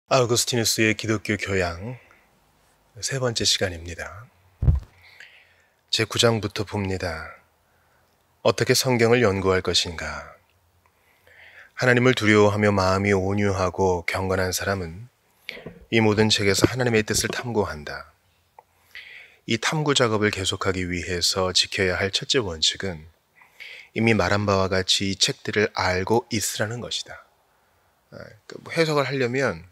아우구스티누스의 기독교 교양 세 번째 시간입니다. 제9장부터 봅니다. 어떻게 성경을 연구할 것인가? 하나님을 두려워하며 마음이 온유하고 경건한 사람은 이 모든 책에서 하나님의 뜻을 탐구한다. 이 탐구 작업을 계속하기 위해서 지켜야 할 첫째 원칙은 이미 말한 바와 같이 이 책들을 알고 있으라는 것이다. 해석을 하려면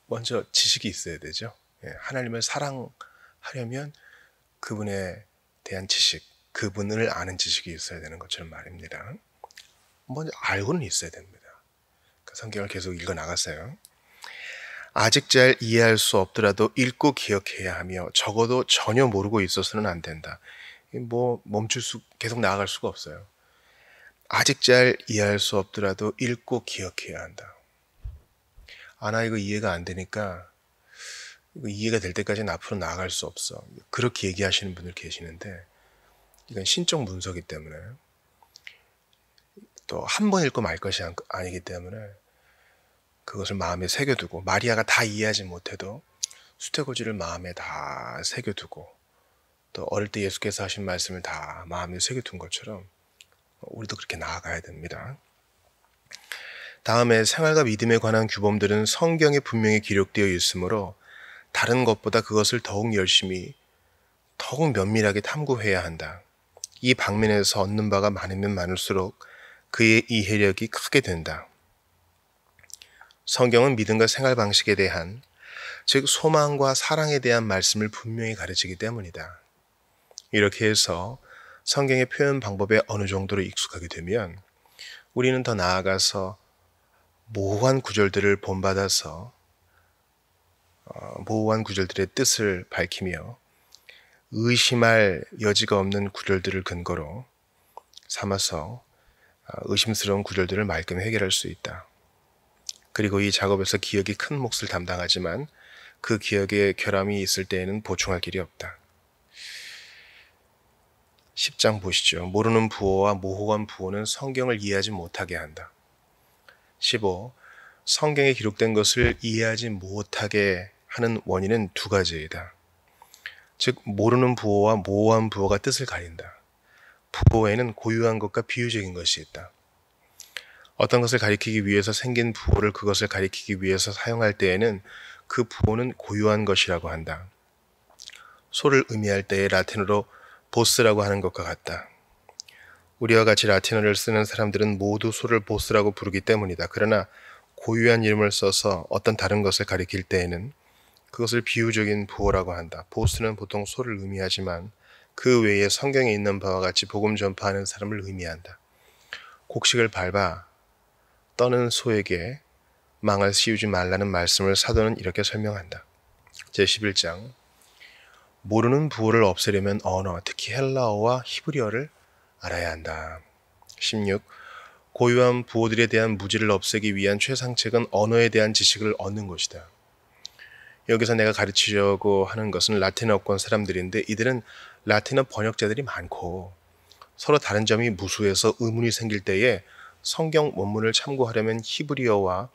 먼저 지식이 있어야 되죠. 하나님을 사랑하려면 그분에 대한 지식, 그분을 아는 지식이 있어야 되는 것처럼 말입니다. 먼저 알고는 있어야 됩니다. 성경을 계속 읽어 나갔어요. 아직 잘 이해할 수 없더라도 읽고 기억해야 하며 적어도 전혀 모르고 있어서는 안 된다. 계속 나아갈 수가 없어요. 아직 잘 이해할 수 없더라도 읽고 기억해야 한다. 나 이거 이해가 안 되니까 이거 이해가 될 때까지는 앞으로 나아갈 수 없어. 그렇게 얘기하시는 분들 계시는데 이건 신적 문서이기 때문에 또 한 번 읽고 말 것이 아니기 때문에 그것을 마음에 새겨두고 마리아가 다 이해하지 못해도 수태고지를 마음에 다 새겨두고 또 어릴 때 예수께서 하신 말씀을 다 마음에 새겨둔 것처럼 우리도 그렇게 나아가야 됩니다. 다음에 생활과 믿음에 관한 규범들은 성경에 분명히 기록되어 있으므로 다른 것보다 그것을 더욱 열심히, 더욱 면밀하게 탐구해야 한다. 이 방면에서 얻는 바가 많으면 많을수록 그의 이해력이 크게 된다. 성경은 믿음과 생활 방식에 대한, 즉 소망과 사랑에 대한 말씀을 분명히 가르치기 때문이다. 이렇게 해서 성경의 표현 방법에 어느 정도로 익숙하게 되면 우리는 더 나아가서 모호한 구절들을 본받아서 모호한 구절들의 뜻을 밝히며 의심할 여지가 없는 구절들을 근거로 삼아서 의심스러운 구절들을 말끔히 해결할 수 있다. 그리고 이 작업에서 기억이 큰 몫을 담당하지만 그 기억에 결함이 있을 때에는 보충할 길이 없다. 10장 보시죠. 모르는 부호와 모호한 부호는 성경을 이해하지 못하게 한다. 15. 성경에 기록된 것을 이해하지 못하게 하는 원인은 두 가지이다. 즉 모르는 부호와 모호한 부호가 뜻을 가린다. 부호에는 고유한 것과 비유적인 것이 있다. 어떤 것을 가리키기 위해서 생긴 부호를 그것을 가리키기 위해서 사용할 때에는 그 부호는 고유한 것이라고 한다. 소를 의미할 때의 라틴어로 보스라고 하는 것과 같다. 우리와 같이 라틴어를 쓰는 사람들은 모두 소를 보스라고 부르기 때문이다. 그러나 고유한 이름을 써서 어떤 다른 것을 가리킬 때에는 그것을 비유적인 부호라고 한다. 보스는 보통 소를 의미하지만 그 외에 성경에 있는 바와 같이 복음 전파하는 사람을 의미한다. 곡식을 밟아 떠는 소에게 망을 씌우지 말라는 말씀을 사도는 이렇게 설명한다. 제11장 모르는 부호를 없애려면 언어, 특히 헬라어와 히브리어를 알아야 한다. 16. 고유한 부호들에 대한 무지를 없애기 위한 최상책은 언어에 대한 지식을 얻는 것이다. 여기서 내가 가르치려고 하는 것은 라틴어권 사람들인데 이들은 라틴어 번역자들이 많고 서로 다른 점이 무수해서 의문이 생길 때에 성경 원문을 참고하려면 히브리어와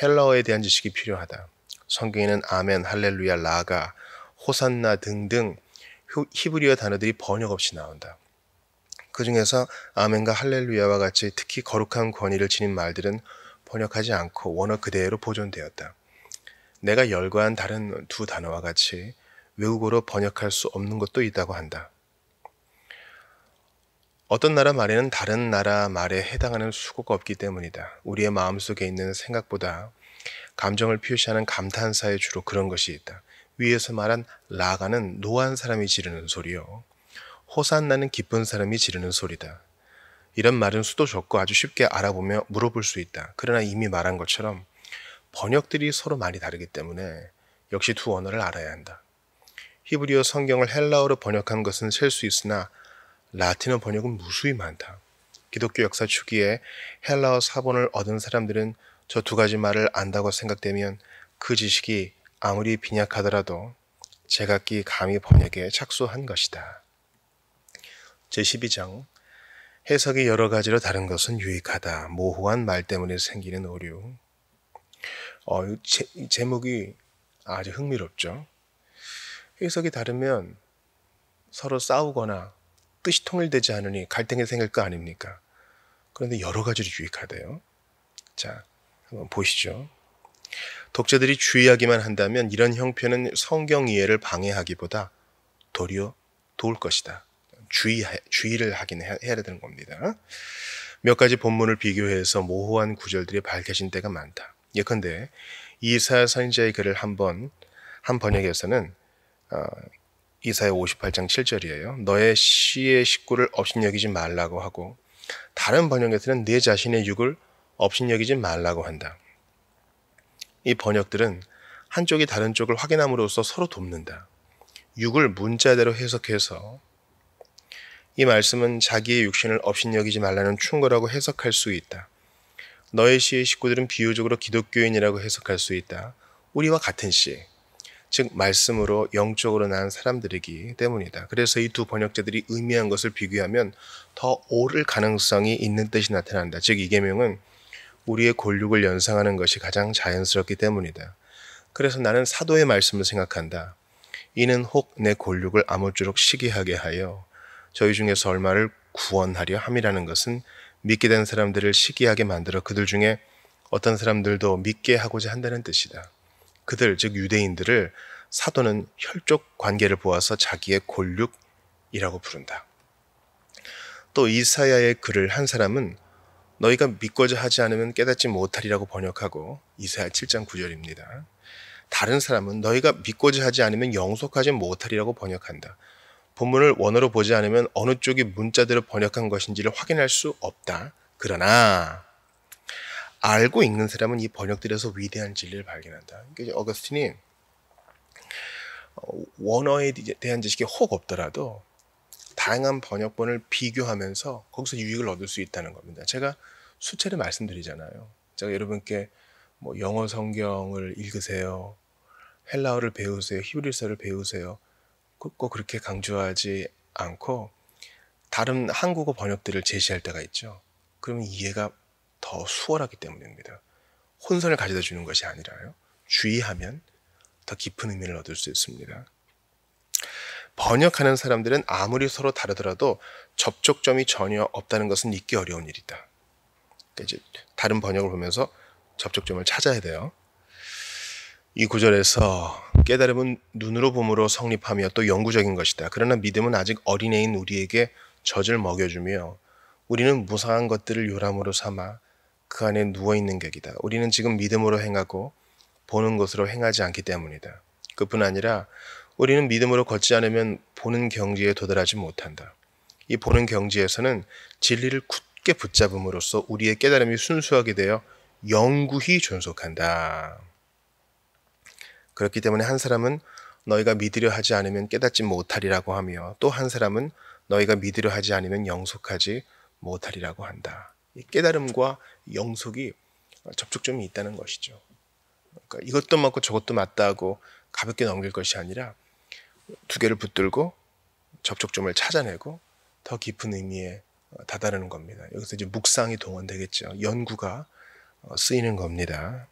헬라어에 대한 지식이 필요하다. 성경에는 아멘, 할렐루야, 라가, 호산나 등등 히브리어 단어들이 번역 없이 나온다. 그 중에서 아멘과 할렐루야와 같이 특히 거룩한 권위를 지닌 말들은 번역하지 않고 원어 그대로 보존되었다. 내가 열거한 다른 두 단어와 같이 외국어로 번역할 수 없는 것도 있다고 한다. 어떤 나라 말에는 다른 나라 말에 해당하는 수고가 없기 때문이다. 우리의 마음속에 있는 생각보다 감정을 표시하는 감탄사에 주로 그런 것이 있다. 위에서 말한 라가는 노한 사람이 지르는 소리요. 호산나는 기쁜 사람이 지르는 소리다. 이런 말은 수도 적고 아주 쉽게 알아보며 물어볼 수 있다. 그러나 이미 말한 것처럼 번역들이 서로 많이 다르기 때문에 역시 두 언어를 알아야 한다. 히브리어 성경을 헬라어로 번역한 것은 셀 수 있으나 라틴어 번역은 무수히 많다. 기독교 역사 초기에 헬라어 사본을 얻은 사람들은 저 두 가지 말을 안다고 생각되면 그 지식이 아무리 빈약하더라도 제각기 감히 번역에 착수한 것이다. 제12장 해석이 여러 가지로 다른 것은 유익하다. 모호한 말 때문에 생기는 오류. 이 제목이 아주 흥미롭죠. 해석이 다르면 서로 싸우거나 뜻이 통일되지 않으니 갈등이 생길 거 아닙니까? 그런데 여러 가지로 유익하대요. 자, 한번 보시죠. 독자들이 주의하기만 한다면 이런 형편은 성경 이해를 방해하기보다 도리어 도울 것이다. 주의를 하긴 해야 되는 겁니다. 몇 가지 본문을 비교해서 모호한 구절들이 밝혀진 때가 많다. 예컨대 이사야 선지자의 글을 한 번역에서는 이사야 58장 7절이에요. 너의 씨의 식구를 업신여기지 말라고 하고, 다른 번역에서는 내 자신의 육을 업신여기지 말라고 한다. 이 번역들은 한쪽이 다른 쪽을 확인함으로써 서로 돕는다. 육을 문자대로 해석해서 이 말씀은 자기의 육신을 업신여기지 말라는 충고라고 해석할 수 있다. 너의 씨의 식구들은 비유적으로 기독교인이라고 해석할 수 있다. 우리와 같은 씨, 즉 말씀으로 영적으로 낳은 사람들이기 때문이다. 그래서 이 두 번역자들이 의미한 것을 비교하면 더 옳을 가능성이 있는 뜻이 나타난다. 즉 이 계명은 우리의 골육을 연상하는 것이 가장 자연스럽기 때문이다. 그래서 나는 사도의 말씀을 생각한다. 이는 혹 내 골육을 아무쪼록 시기하게 하여 저희 중에서 얼마를 구원하려 함이라는 것은 믿게 된 사람들을 시기하게 만들어 그들 중에 어떤 사람들도 믿게 하고자 한다는 뜻이다. 그들, 즉 유대인들을 사도는 혈족 관계를 보아서 자기의 골육이라고 부른다. 또 이사야의 글을 한 사람은 너희가 믿고자 하지 않으면 깨닫지 못하리라고 번역하고, 이사야 7장 9절입니다. 다른 사람은 너희가 믿고자 하지 않으면 영속하지 못하리라고 번역한다. 본문을 원어로 보지 않으면 어느 쪽이 문자대로 번역한 것인지를 확인할 수 없다. 그러나 알고 읽는 사람은 이 번역들에서 위대한 진리를 발견한다. 그러니까 어거스틴이 원어에 대한 지식이 혹 없더라도 다양한 번역본을 비교하면서 거기서 유익을 얻을 수 있다는 겁니다. 제가 수차례 말씀드리잖아요. 제가 여러분께 영어 성경을 읽으세요, 헬라어를 배우세요, 히브리서를 배우세요, 꼭 그렇게 강조하지 않고 다른 한국어 번역들을 제시할 때가 있죠. 그러면 이해가 더 수월하기 때문입니다. 혼선을 가져다 주는 것이 아니라요. 주의하면 더 깊은 의미를 얻을 수 있습니다. 번역하는 사람들은 아무리 서로 다르더라도 접촉점이 전혀 없다는 것은 믿기 어려운 일이다. 그러니까 이제 다른 번역을 보면서 접촉점을 찾아야 돼요. 이 구절에서 깨달음은 눈으로 봄으로 성립하며 또 영구적인 것이다. 그러나 믿음은 아직 어린애인 우리에게 젖을 먹여주며 우리는 무상한 것들을 요람으로 삼아 그 안에 누워있는 격이다. 우리는 지금 믿음으로 행하고 보는 것으로 행하지 않기 때문이다. 그뿐 아니라 우리는 믿음으로 걷지 않으면 보는 경지에 도달하지 못한다. 이 보는 경지에서는 진리를 굳게 붙잡음으로써 우리의 깨달음이 순수하게 되어 영구히 존속한다. 그렇기 때문에 한 사람은 너희가 믿으려 하지 않으면 깨닫지 못하리라고 하며, 또 한 사람은 너희가 믿으려 하지 않으면 영속하지 못하리라고 한다. 이 깨달음과 영속이 접촉점이 있다는 것이죠. 그러니까 이것도 맞고 저것도 맞다고 가볍게 넘길 것이 아니라 두 개를 붙들고 접촉점을 찾아내고 더 깊은 의미에 다다르는 겁니다. 여기서 이제 묵상이 동원되겠죠. 연구가 쓰이는 겁니다.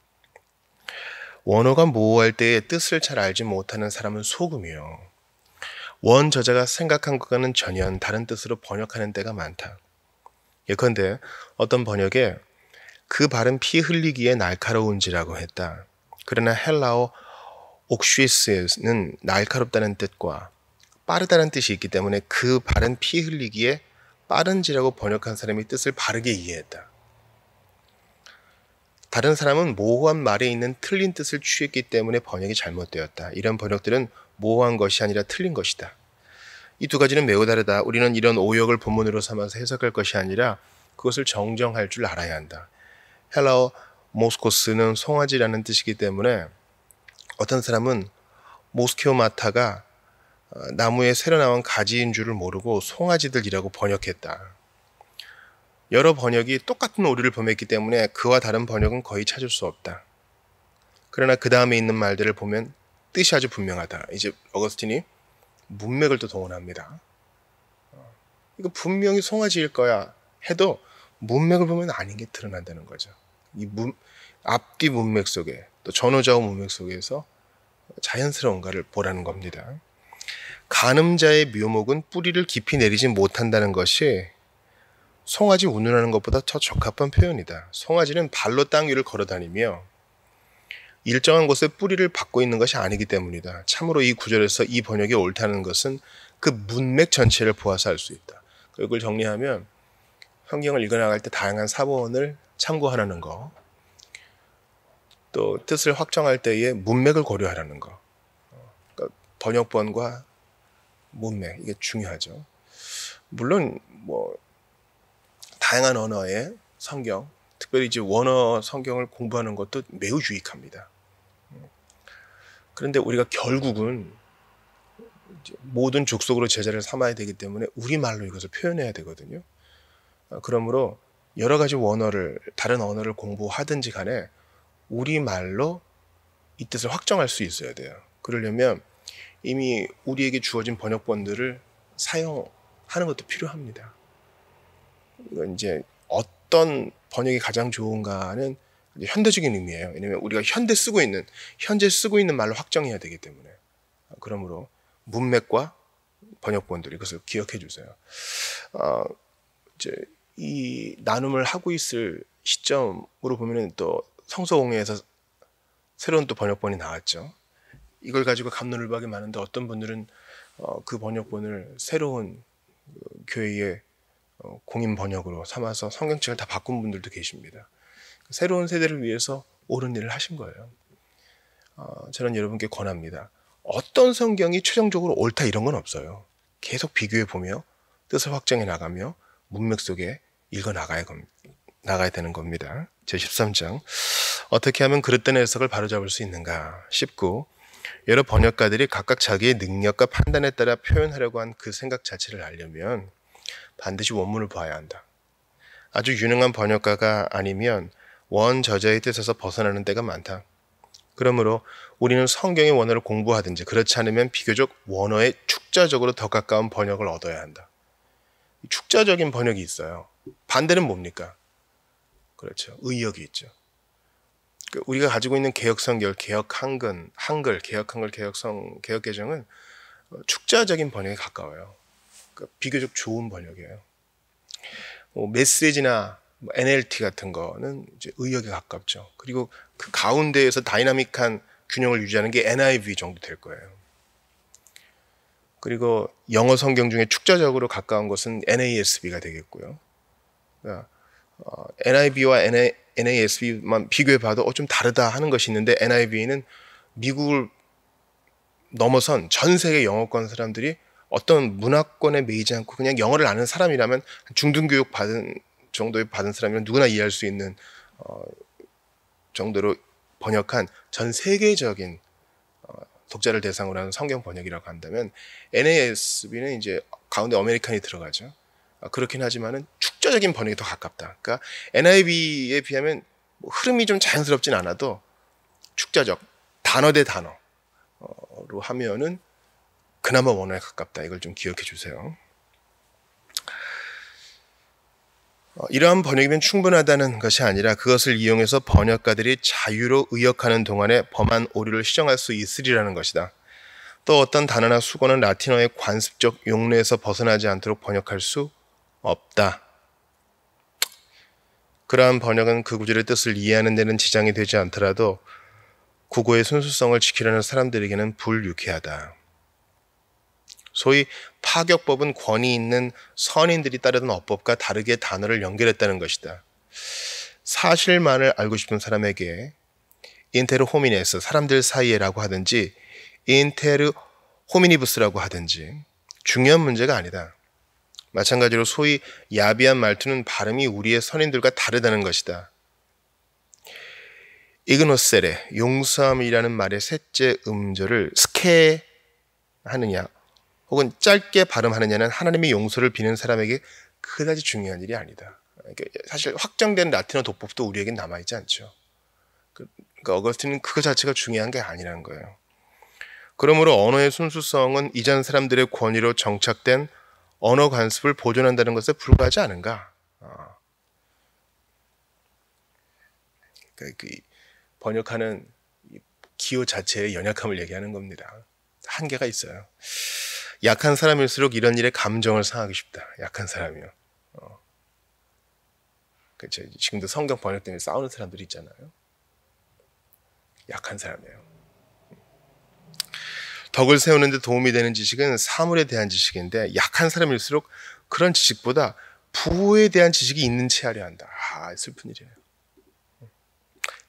원어가 모호할 때의 뜻을 잘 알지 못하는 사람은 속음이요. 원 저자가 생각한 것과는 전혀 다른 뜻으로 번역하는 때가 많다. 예컨대 어떤 번역에 그 발은 피 흘리기에 날카로운지라고 했다. 그러나 헬라어 옥슈스에는 날카롭다는 뜻과 빠르다는 뜻이 있기 때문에 그 발은 피 흘리기에 빠른지라고 번역한 사람이 뜻을 바르게 이해했다. 다른 사람은 모호한 말에 있는 틀린 뜻을 취했기 때문에 번역이 잘못되었다. 이런 번역들은 모호한 것이 아니라 틀린 것이다. 이 두 가지는 매우 다르다. 우리는 이런 오역을 본문으로 삼아서 해석할 것이 아니라 그것을 정정할 줄 알아야 한다. 헬라어 모스코스는 송아지라는 뜻이기 때문에 어떤 사람은 모스케오마타가 나무에 새로 나온 가지인 줄을 모르고 송아지들이라고 번역했다. 여러 번역이 똑같은 오류를 범했기 때문에 그와 다른 번역은 거의 찾을 수 없다. 그러나 그 다음에 있는 말들을 보면 뜻이 아주 분명하다. 이제 어거스틴이 문맥을 또 동원합니다. 이거 분명히 송아지일 거야 해도 문맥을 보면 아닌 게 드러난다는 거죠. 앞뒤 문맥 속에 또 전후좌우 문맥 속에서 자연스러운가를 보라는 겁니다. 간음자의 묘목은 뿌리를 깊이 내리지 못한다는 것이 송아지 운운하는 것보다 더 적합한 표현이다. 송아지는 발로 땅 위를 걸어다니며 일정한 곳에 뿌리를 박고 있는 것이 아니기 때문이다. 참으로 이 구절에서 이 번역이 옳다는 것은 그 문맥 전체를 보아서 알 수 있다. 이걸 정리하면 성경을 읽어나갈 때 다양한 사본을 참고하라는 거, 또 뜻을 확정할 때에 문맥을 고려하라는 거, 그러니까 번역본과 문맥, 이게 중요하죠. 물론 다양한 언어의 성경, 특별히 이제 원어 성경을 공부하는 것도 매우 유익합니다. 그런데 우리가 결국은 모든 족속으로 제자를 삼아야 되기 때문에 우리말로 이것을 표현해야 되거든요. 그러므로 여러 가지 원어를, 다른 언어를 공부하든지 간에 우리말로 이 뜻을 확정할 수 있어야 돼요. 그러려면 이미 우리에게 주어진 번역본들을 사용하는 것도 필요합니다. 이건 이제 어떤 번역이 가장 좋은가는 현대적인 의미예요. 왜냐하면 우리가 현재 쓰고 있는 말로 확정해야 되기 때문에. 그러므로 문맥과 번역본들, 이것을 기억해 주세요. 이제 이 나눔을 하고 있을 시점으로 보면은 또 성서공회에서 새로운 또 번역본이 나왔죠. 이걸 가지고 갑론을박이 많은데 어떤 분들은 그 번역본을 새로운 교회의 공인 번역으로 삼아서 성경책을 다 바꾼 분들도 계십니다. 새로운 세대를 위해서 옳은 일을 하신 거예요. 저는 여러분께 권합니다. 어떤 성경이 최종적으로 옳다 이런 건 없어요. 계속 비교해 보며 뜻을 확정해 나가며 문맥 속에 읽어 나가야 되는 겁니다. 제13장 어떻게 하면 그릇된 해석을 바로잡을 수 있는가. 19 여러 번역가들이 각각 자기의 능력과 판단에 따라 표현하려고 한 그 생각 자체를 알려면 반드시 원문을 봐야 한다. 아주 유능한 번역가가 아니면 원저자의 뜻에서 벗어나는 때가 많다. 그러므로 우리는 성경의 원어를 공부하든지 그렇지 않으면 비교적 원어에 축자적으로 더 가까운 번역을 얻어야 한다. 축자적인 번역이 있어요. 반대는 뭡니까? 그렇죠. 의역이 있죠. 우리가 가지고 있는 개혁성결, 개혁한글, 개혁한글, 개혁개정은 축자적인 번역에 가까워요. 그러니까 비교적 좋은 번역이에요. 메시지나 NLT 같은 거는 이제 의역에 가깝죠. 그리고 그 가운데에서 다이나믹한 균형을 유지하는 게 NIV 정도 될 거예요. 그리고 영어 성경 중에 축자적으로 가까운 것은 NASB가 되겠고요. 그러니까 NIV와 NASB만 비교해봐도 좀 다르다 하는 것이 있는데 NIV는 미국을 넘어선 전 세계 영어권 사람들이 어떤 문화권에 매이지 않고 그냥 영어를 아는 사람이라면 중등교육 받은 사람이면 누구나 이해할 수 있는 정도로 번역한 전 세계적인 독자를 대상으로 하는 성경 번역이라고 한다면 NASB는 이제 가운데 아메리칸이 들어가죠. 그렇긴 하지만은 축자적인 번역이 더 가깝다. 그러니까 NIV에 비하면 흐름이 좀 자연스럽진 않아도 축자적 단어 대 단어로 하면은 그나마 원어에 가깝다. 이걸 좀 기억해 주세요. 이러한 번역이면 충분하다는 것이 아니라 그것을 이용해서 번역가들이 자유로 의역하는 동안에 범한 오류를 시정할 수 있으리라는 것이다. 또 어떤 단어나 수거는 라틴어의 관습적 용례에서 벗어나지 않도록 번역할 수 없다. 그러한 번역은 그 구절의 뜻을 이해하는 데는 지장이 되지 않더라도 국어의 순수성을 지키려는 사람들에게는 불유쾌하다. 소위 파격법은 권위 있는 선인들이 따르던 어법과 다르게 단어를 연결했다는 것이다. 사실만을 알고 싶은 사람에게 인테르 호미네스, 사람들 사이에라고 하든지 인테르 호미니부스라고 하든지 중요한 문제가 아니다. 마찬가지로 소위 야비한 말투는 발음이 우리의 선인들과 다르다는 것이다. 이그노세레, 용서함이라는 말의 셋째 음절을 스케 하느냐 혹은 짧게 발음하느냐는 하나님의 용서를 비는 사람에게 그다지 중요한 일이 아니다. 그러니까 사실 확정된 라틴어 독법도 우리에겐 남아있지 않죠. 그러니까 어거스틴은 그거 자체가 중요한 게 아니라는 거예요. 그러므로 언어의 순수성은 이전 사람들의 권위로 정착된 언어 관습을 보존한다는 것에 불과하지 않은가. 그러니까 번역하는 기호 자체의 연약함을 얘기하는 겁니다. 한계가 있어요. 약한 사람일수록 이런 일에 감정을 상하기 쉽다. 약한 사람이요. 그렇죠. 지금도 성경 번역 때문에 싸우는 사람들이 있잖아요. 약한 사람이에요. 덕을 세우는 데 도움이 되는 지식은 사물에 대한 지식인데 약한 사람일수록 그런 지식보다 부에 대한 지식이 있는 채 하려 한다. 슬픈 일이네요.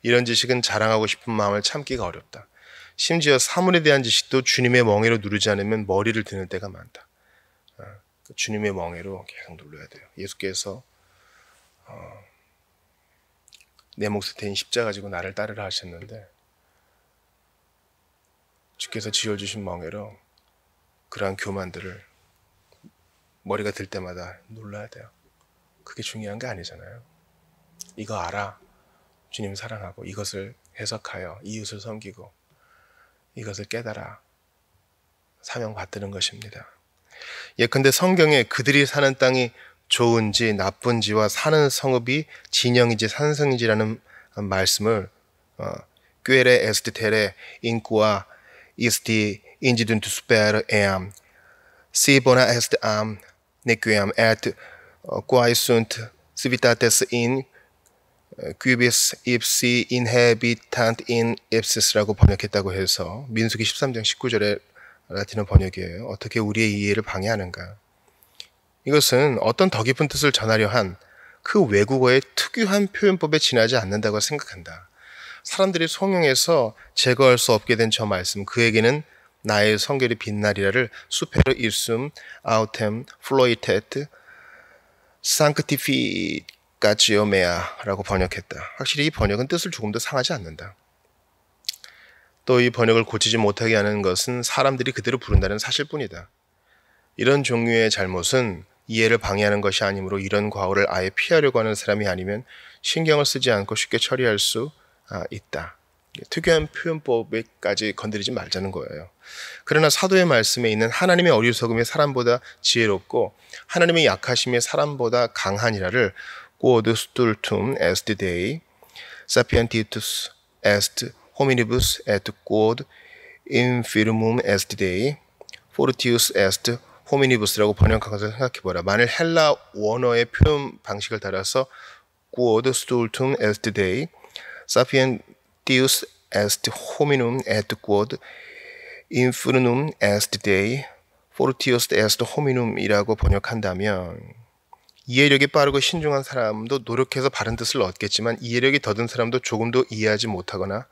이런 지식은 자랑하고 싶은 마음을 참기가 어렵다. 심지어 사물에 대한 지식도 주님의 멍에로 누르지 않으면 머리를 드는 때가 많다. 주님의 멍에로 계속 눌러야 돼요. 예수께서 내 몫을 대인 십자가 지고 나를 따르라 하셨는데 주께서 지어주신 멍에로 그러한 교만들을 머리가 들 때마다 눌러야 돼요. 그게 중요한 게 아니잖아요. 이거 알아. 주님 사랑하고 이것을 해석하여 이웃을 섬기고 이것을 깨달아 사명 받드는 것입니다. 예컨대 성경에 그들이 사는 땅이 좋은지 나쁜지와 사는 성읍이 진영인지 산성인지라는 말씀을 꾀레 에스트 테레 인구와 이스티 인지둔투 스페르 에암 시보나 에스트 암 네퀴암 에트 꽈이순트 스비타테스 인 퀴비스 입시 인헤비탄트 인 ipsis라고 번역했다고 해서 민수기 13장 19절의 라틴어 번역이에요. 어떻게 우리의 이해를 방해하는가? 이것은 어떤 더 깊은 뜻을 전하려 한 그 외국어의 특유한 표현법에 지나지 않는다고 생각한다. 사람들이 송영해서 제거할 수 없게 된 저 말씀, 그에게는 나의 성결이 빛나리라를 수페르 일숨 아우템 플로이테트 상크티피까지오메아라고 번역했다. 확실히 이 번역은 뜻을 조금 더 상하지 않는다. 또 이 번역을 고치지 못하게 하는 것은 사람들이 그대로 부른다는 사실뿐이다. 이런 종류의 잘못은 이해를 방해하는 것이 아니므로 이런 과오를 아예 피하려고 하는 사람이 아니면 신경을 쓰지 않고 쉽게 처리할 수 있다. 특유한 표현법에까지 건드리지 말자는 거예요. 그러나 사도의 말씀에 있는 하나님의 어리석음이 사람보다 지혜롭고 하나님의 약하심이 사람보다 강하니라를 quod stultum est Dei sapientitus est hominibus et quod infirmum est Dei fortius est hominibus라고 번역한 것을 생각해보라. 만일 헬라 원어의 표현 방식을 따라서 quod stultum est Dei sapientius est hominum et quod infirmum est Dei fortius est hominum이라고 번역한다면 이해력이 빠르고 신중한 사람도 노력해서 바른 뜻을 얻겠지만 이해력이 더딘 사람도 조금 더 이해하지 못하거나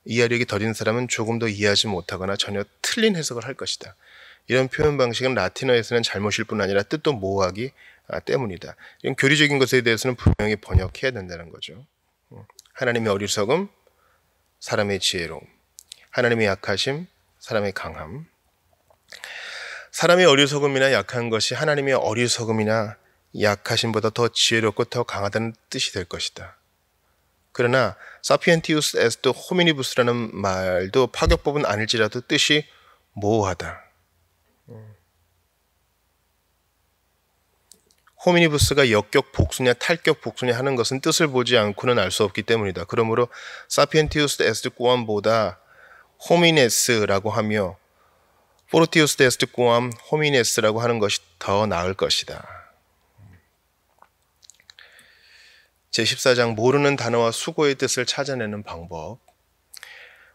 이해력이 더딘 사람은 조금 더 이해하지 못하거나 전혀 틀린 해석을 할 것이다. 이런 표현 방식은 라틴어에서는 잘못일 뿐 아니라 뜻도 모호하기 때문이다. 이런 교리적인 것에 대해서는 분명히 번역해야 된다는 거죠. 하나님의 어리석음, 사람의 지혜로움, 하나님의 약하심, 사람의 강함. 사람의 어리석음이나 약한 것이 하나님의 어리석음이나 약하심보다 더 지혜롭고 더 강하다는 뜻이 될 것이다. 그러나 사피엔티우스 에스트 호미니부스라는 말도 파격법은 아닐지라도 뜻이 모호하다. 호미니부스가 역격 복수냐 탈격 복수냐 하는 것은 뜻을 보지 않고는 알 수 없기 때문이다. 그러므로 사피엔티우스 에스트 꼬암보다 호미네스라고 하며 포르티우스 에스트 꼬암 호미네스라고 하는 것이 더 나을 것이다. 제14장 모르는 단어와 수고의 뜻을 찾아내는 방법.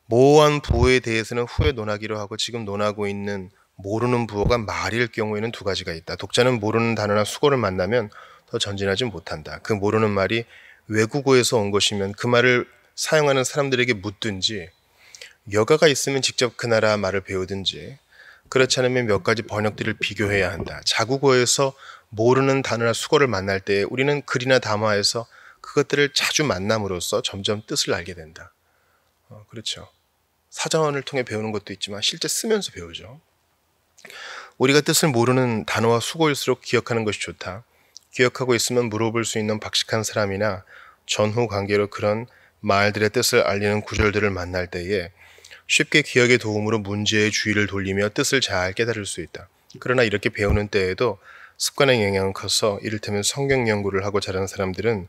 모호한 부호에 대해서는 후에 논하기로 하고 지금 논하고 있는 모르는 부호가 말일 경우에는 두 가지가 있다. 독자는 모르는 단어나 수고를 만나면 더 전진하지 못한다. 그 모르는 말이 외국어에서 온 것이면 그 말을 사용하는 사람들에게 묻든지 여가가 있으면 직접 그 나라 말을 배우든지 그렇지 않으면 몇 가지 번역들을 비교해야 한다. 자국어에서 모르는 단어나 수고를 만날 때 우리는 글이나 담화에서 그것들을 자주 만남으로써 점점 뜻을 알게 된다. 그렇죠. 사전을 통해 배우는 것도 있지만 실제 쓰면서 배우죠. 우리가 뜻을 모르는 단어와 수고일수록 기억하는 것이 좋다. 기억하고 있으면 물어볼 수 있는 박식한 사람이나 전후 관계로 그런 말들의 뜻을 알리는 구절들을 만날 때에 쉽게 기억의 도움으로 문제의 주의를 돌리며 뜻을 잘 깨달을 수 있다. 그러나 이렇게 배우는 때에도 습관의 영향은 커서 이를테면 성경 연구를 하고 자란 사람들은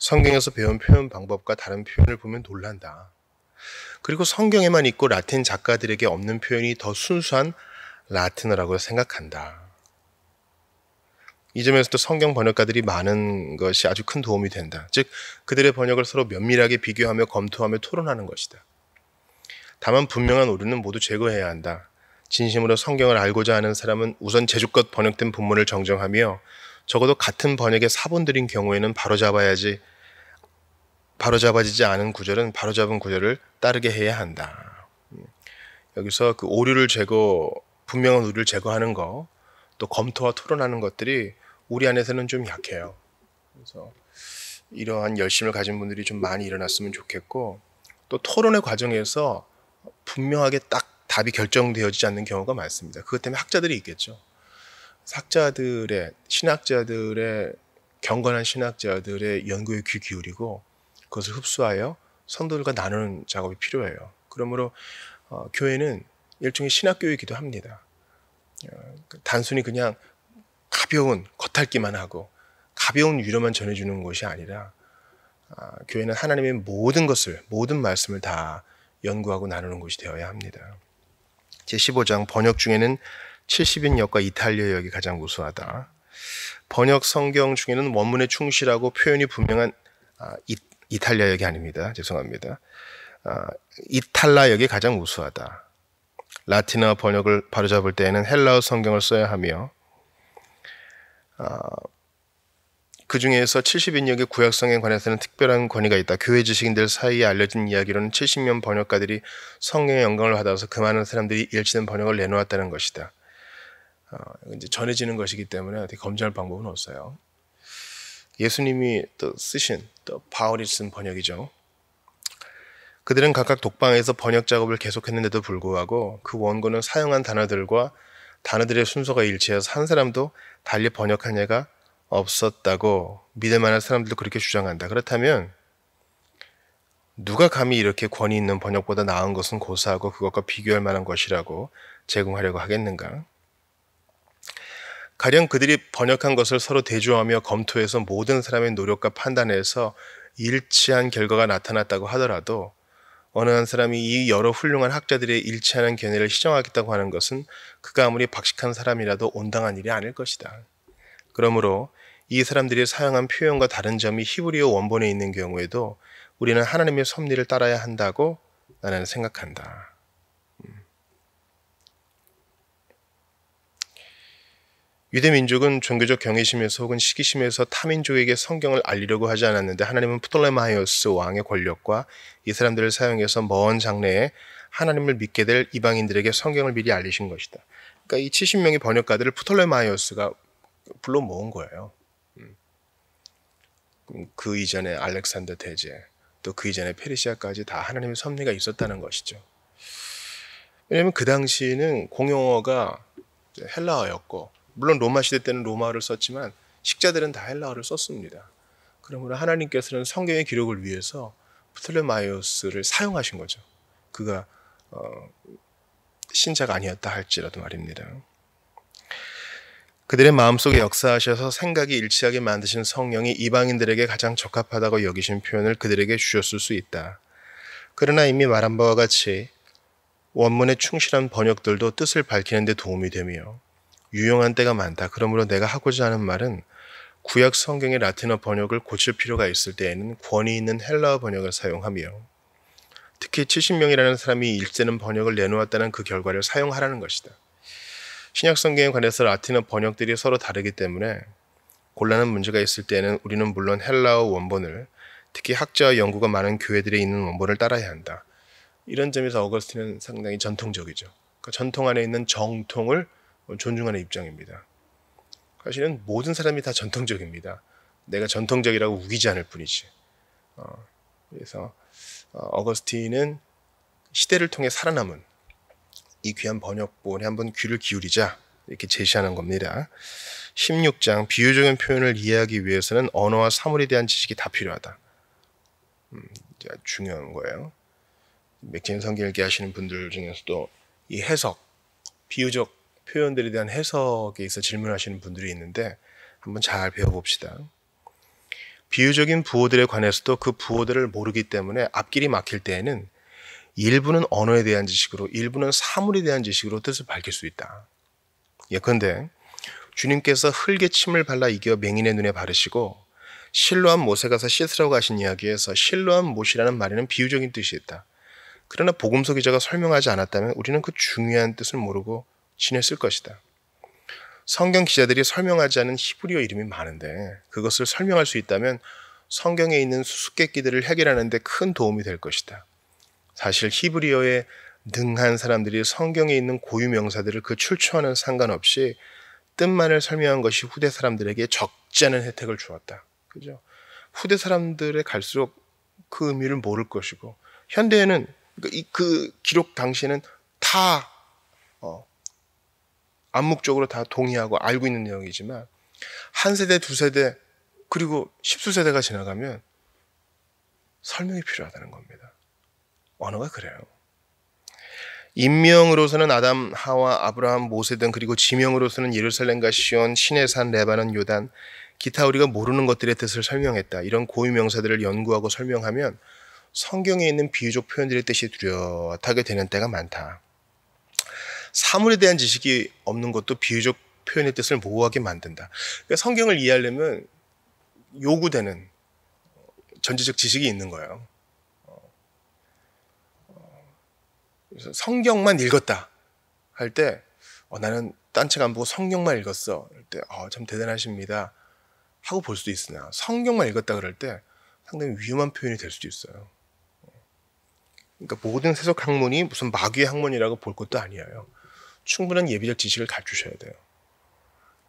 성경에서 배운 표현 방법과 다른 표현을 보면 놀란다. 그리고 성경에만 있고 라틴 작가들에게 없는 표현이 더 순수한 라틴어라고 생각한다. 이 점에서도 성경 번역가들이 많은 것이 아주 큰 도움이 된다. 즉 그들의 번역을 서로 면밀하게 비교하며 검토하며 토론하는 것이다. 다만 분명한 오류는 모두 제거해야 한다. 진심으로 성경을 알고자 하는 사람은 우선 제주껏 번역된 본문을 정정하며 적어도 같은 번역의 사본들인 경우에는 바로잡아지지 않은 구절은 바로잡은 구절을 따르게 해야 한다. 여기서 그 분명한 오류를 제거하는 거, 또 검토와 토론하는 것들이 우리 안에서는 좀 약해요. 그래서 이러한 열심을 가진 분들이 좀 많이 일어났으면 좋겠고, 또 토론의 과정에서 분명하게 딱 답이 결정되어지지 않는 경우가 많습니다. 그것 때문에 학자들이 있겠죠. 경건한 신학자들의 연구에 귀 기울이고 그것을 흡수하여 성도들과 나누는 작업이 필요해요. 그러므로 교회는 일종의 신학교이기도 합니다. 단순히 그냥 가벼운 겉핥기만 하고 가벼운 위로만 전해주는 것이 아니라 교회는 하나님의 모든 말씀을 다 연구하고 나누는 곳이 되어야 합니다. 제15장 번역 중에는 70인역과 이탈리아역이 가장 우수하다. 번역 성경 중에는 원문에 충실하고 표현이 분명한 이탈리아역이 아닙니다. 죄송합니다. 이탈라역이 가장 우수하다. 라틴어 번역을 바로잡을 때에는 헬라어 성경을 써야 하며 그 중에서 70인역의 구약성에 관해서는 특별한 권위가 있다. 교회 지식인들 사이에 알려진 이야기로는 70년 번역가들이 성령의 영광을 받아서 그 많은 사람들이 일치된 번역을 내놓았다는 것이다. 이제 전해지는 것이기 때문에 어떻게 검증할 방법은 없어요. 예수님이 또 바울이 쓴 번역이죠. 그들은 각각 독방에서 번역 작업을 계속했는데도 불구하고 그 원고는 사용한 단어들의 순서가 일치해서 한 사람도 달리 번역한 예가 없었다고 믿을 만한 사람들도 그렇게 주장한다. 그렇다면 누가 감히 이렇게 권위 있는 번역보다 나은 것은 고사하고 그것과 비교할 만한 것이라고 제공하려고 하겠는가? 가령 그들이 번역한 것을 서로 대조하며 검토해서 모든 사람의 노력과 판단에서 일치한 결과가 나타났다고 하더라도 어느 한 사람이 이 여러 훌륭한 학자들의 일치하는 견해를 시정하겠다고 하는 것은 그가 아무리 박식한 사람이라도 온당한 일이 아닐 것이다. 그러므로 이 사람들이 사용한 표현과 다른 점이 히브리어 원본에 있는 경우에도 우리는 하나님의 섭리를 따라야 한다고 나는 생각한다. 유대 민족은 종교적 경외심에서 혹은 시기심에서 타민족에게 성경을 알리려고 하지 않았는데 하나님은 프톨레마이오스 왕의 권력과 이 사람들을 사용해서 먼 장래에 하나님을 믿게 될 이방인들에게 성경을 미리 알리신 것이다. 그러니까 이 70명의 번역가들을 프톨레마이오스가 불러 모은 거예요. 그 이전에 알렉산더 대제, 또 그 이전에 페르시아까지 다 하나님의 섭리가 있었다는 것이죠. 왜냐하면 그 당시에는 공용어가 헬라어였고 물론 로마 시대 때는 로마어를 썼지만 식자들은 다 헬라어를 썼습니다. 그러므로 하나님께서는 성경의 기록을 위해서 프톨레마이오스를 사용하신 거죠. 그가 신자가 아니었다 할지라도 말입니다. 그들의 마음속에 역사하셔서 생각이 일치하게 만드신 성령이 이방인들에게 가장 적합하다고 여기신 표현을 그들에게 주셨을 수 있다. 그러나 이미 말한 바와 같이 원문에 충실한 번역들도 뜻을 밝히는 데 도움이 되며 유용한 때가 많다. 그러므로 내가 하고자 하는 말은 구약 성경의 라틴어 번역을 고칠 필요가 있을 때에는 권위 있는 헬라어 번역을 사용하며 특히 70명이라는 사람이 일제는 번역을 내놓았다는 그 결과를 사용하라는 것이다. 신약 성경에 관해서 라틴어 번역들이 서로 다르기 때문에 곤란한 문제가 있을 때에는 우리는 물론 헬라어 원본을 특히 학자와 연구가 많은 교회들에 있는 원본을 따라야 한다. 이런 점에서 어거스틴은 상당히 전통적이죠. 그러니까 전통 안에 있는 정통을 존중하는 입장입니다. 사실은 모든 사람이 다 전통적입니다. 내가 전통적이라고 우기지 않을 뿐이지. 그래서 어거스틴은 시대를 통해 살아남은 이 귀한 번역본에 한번 귀를 기울이자 이렇게 제시하는 겁니다. 16장 비유적인 표현을 이해하기 위해서는 언어와 사물에 대한 지식이 다 필요하다. 중요한 거예요. 맥케인 성경 읽기 하시는 분들 중에서도 이 해석, 비유적 표현들에 대한 해석에 있어 질문하시는 분들이 있는데 한번 잘 배워봅시다. 비유적인 부호들에 관해서도 그 부호들을 모르기 때문에 앞길이 막힐 때에는 일부는 언어에 대한 지식으로, 일부는 사물에 대한 지식으로 뜻을 밝힐 수 있다. 예컨대 주님께서 흙에 침을 발라 이겨 맹인의 눈에 바르시고 실로암 못에 가서 씻으라고 하신 이야기에서 실로암 못이라는 말에는 비유적인 뜻이 있다. 그러나 복음서 기자가 설명하지 않았다면 우리는 그 중요한 뜻을 모르고 지냈을 것이다. 성경 기자들이 설명하지 않은 히브리어 이름이 많은데 그것을 설명할 수 있다면 성경에 있는 수수께끼들을 해결하는 데 큰 도움이 될 것이다. 사실 히브리어에 능한 사람들이 성경에 있는 고유 명사들을 그 출처와는 상관없이 뜻만을 설명한 것이 후대 사람들에게 적지 않은 혜택을 주었다. 그죠? 후대 사람들에 갈수록 그 의미를 모를 것이고 현대에는 그 기록 당시에는 다 암묵적으로 다 동의하고 알고 있는 내용이지만 한 세대, 두 세대, 그리고 십수세대가 지나가면 설명이 필요하다는 겁니다. 언어가 그래요. 인명으로서는 아담, 하와, 아브라함, 모세 등 그리고 지명으로서는 예루살렘과 시온, 신의 산, 레바논, 요단, 기타 우리가 모르는 것들의 뜻을 설명했다. 이런 고유 명사들을 연구하고 설명하면 성경에 있는 비유적 표현들의 뜻이 뚜렷하게 되는 때가 많다. 사물에 대한 지식이 없는 것도 비유적 표현의 뜻을 모호하게 만든다. 그러니까 성경을 이해하려면 요구되는 전제적 지식이 있는 거예요. 그래서 성경만 읽었다 할 때 나는 딴 책 안 보고 성경만 읽었어. 그럴 때 참 대단하십니다 하고 볼 수도 있으나 성경만 읽었다 그럴 때 상당히 위험한 표현이 될 수도 있어요. 그러니까 모든 세속 학문이 무슨 마귀의 학문이라고 볼 것도 아니에요. 충분한 예비적 지식을 갖추셔야 돼요.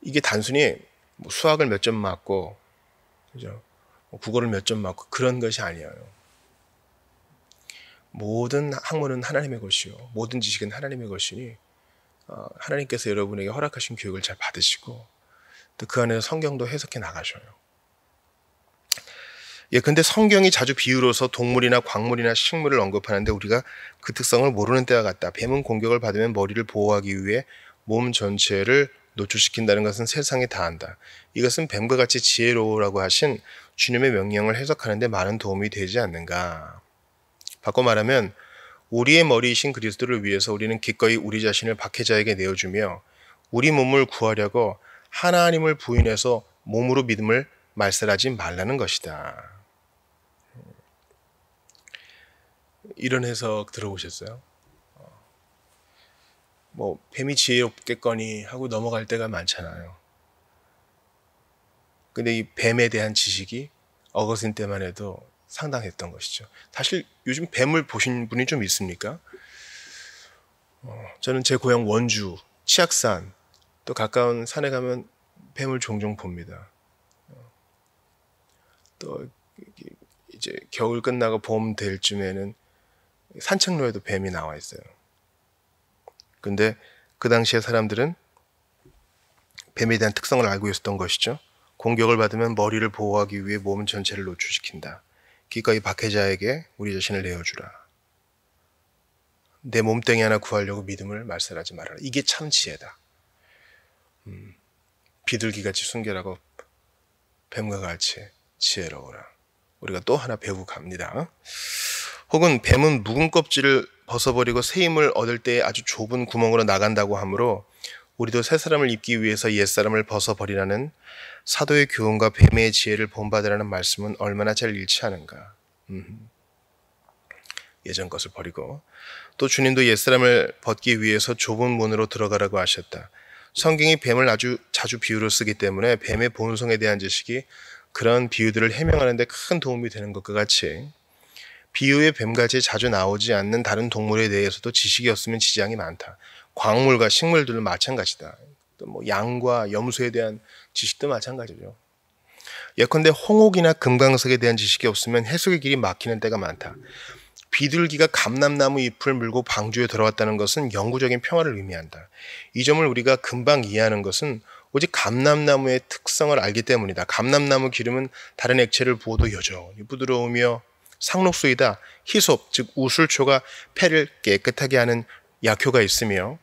이게 단순히 수학을 몇 점 맞고, 그죠? 국어를 몇 점 맞고 그런 것이 아니에요. 모든 학문은 하나님의 것이요, 모든 지식은 하나님의 것이니 하나님께서 여러분에게 허락하신 교육을 잘 받으시고 또 그 안에서 성경도 해석해 나가셔요. 근데 성경이 자주 비유로서 동물이나 광물이나 식물을 언급하는데 우리가 그 특성을 모르는 때와 같다. 뱀은 공격을 받으면 머리를 보호하기 위해 몸 전체를 노출시킨다는 것은 세상에 다 안다. 이것은 뱀과 같이 지혜로우라고 하신 주님의 명령을 해석하는 데 많은 도움이 되지 않는가. 바꿔 말하면 우리의 머리이신 그리스도를 위해서 우리는 기꺼이 우리 자신을 박해자에게 내어주며 우리 몸을 구하려고 하나님을 부인해서 몸으로 믿음을 말살하지 말라는 것이다. 이런 해석 들어보셨어요? 뱀이 지혜롭겠거니 하고 넘어갈 때가 많잖아요. 근데 이 뱀에 대한 지식이 어거스틴 때만 해도 상당했던 것이죠. 사실 요즘 뱀을 보신 분이 좀 있습니까? 저는 제 고향 원주, 치악산, 또 가까운 산에 가면 뱀을 종종 봅니다. 또 이제 겨울 끝나고 봄 될 쯤에는 산책로에도 뱀이 나와 있어요. 근데 그 당시에 사람들은 뱀에 대한 특성을 알고 있었던 것이죠. 공격을 받으면 머리를 보호하기 위해 몸 전체를 노출시킨다. 기꺼이 박해자에게 우리 자신을 내어주라. 내 몸뚱이 하나 구하려고 믿음을 말살하지 말아라. 이게 참 지혜다. 비둘기같이 순결하고 뱀과 같이 지혜로우라. 우리가 또 하나 배우고 갑니다. 혹은 뱀은 묵은 껍질을 벗어버리고 새 힘을 얻을 때에 아주 좁은 구멍으로 나간다고 하므로 우리도 새 사람을 입기 위해서 옛 사람을 벗어버리라는 사도의 교훈과 뱀의 지혜를 본받으라는 말씀은 얼마나 잘 일치하는가. 예전 것을 버리고 또 주님도 옛 사람을 벗기 위해서 좁은 문으로 들어가라고 하셨다. 성경이 뱀을 아주 자주 비유로 쓰기 때문에 뱀의 본성에 대한 지식이 그런 비유들을 해명하는 데 큰 도움이 되는 것과 같이 비유의 뱀같이 자주 나오지 않는 다른 동물에 대해서도 지식이 없으면 지장이 많다. 광물과 식물들도 마찬가지다. 또 양과 염소에 대한 지식도 마찬가지죠. 예컨대 홍옥이나 금강석에 대한 지식이 없으면 해석의 길이 막히는 때가 많다. 비둘기가 감람나무 잎을 물고 방주에 들어왔다는 것은 영구적인 평화를 의미한다. 이 점을 우리가 금방 이해하는 것은 오직 감람나무의 특성을 알기 때문이다. 감람나무 기름은 다른 액체를 부어도 여전히 부드러우며 상록수이다. 히솝, 즉 우술초가 폐를 깨끗하게 하는 약효가 있으며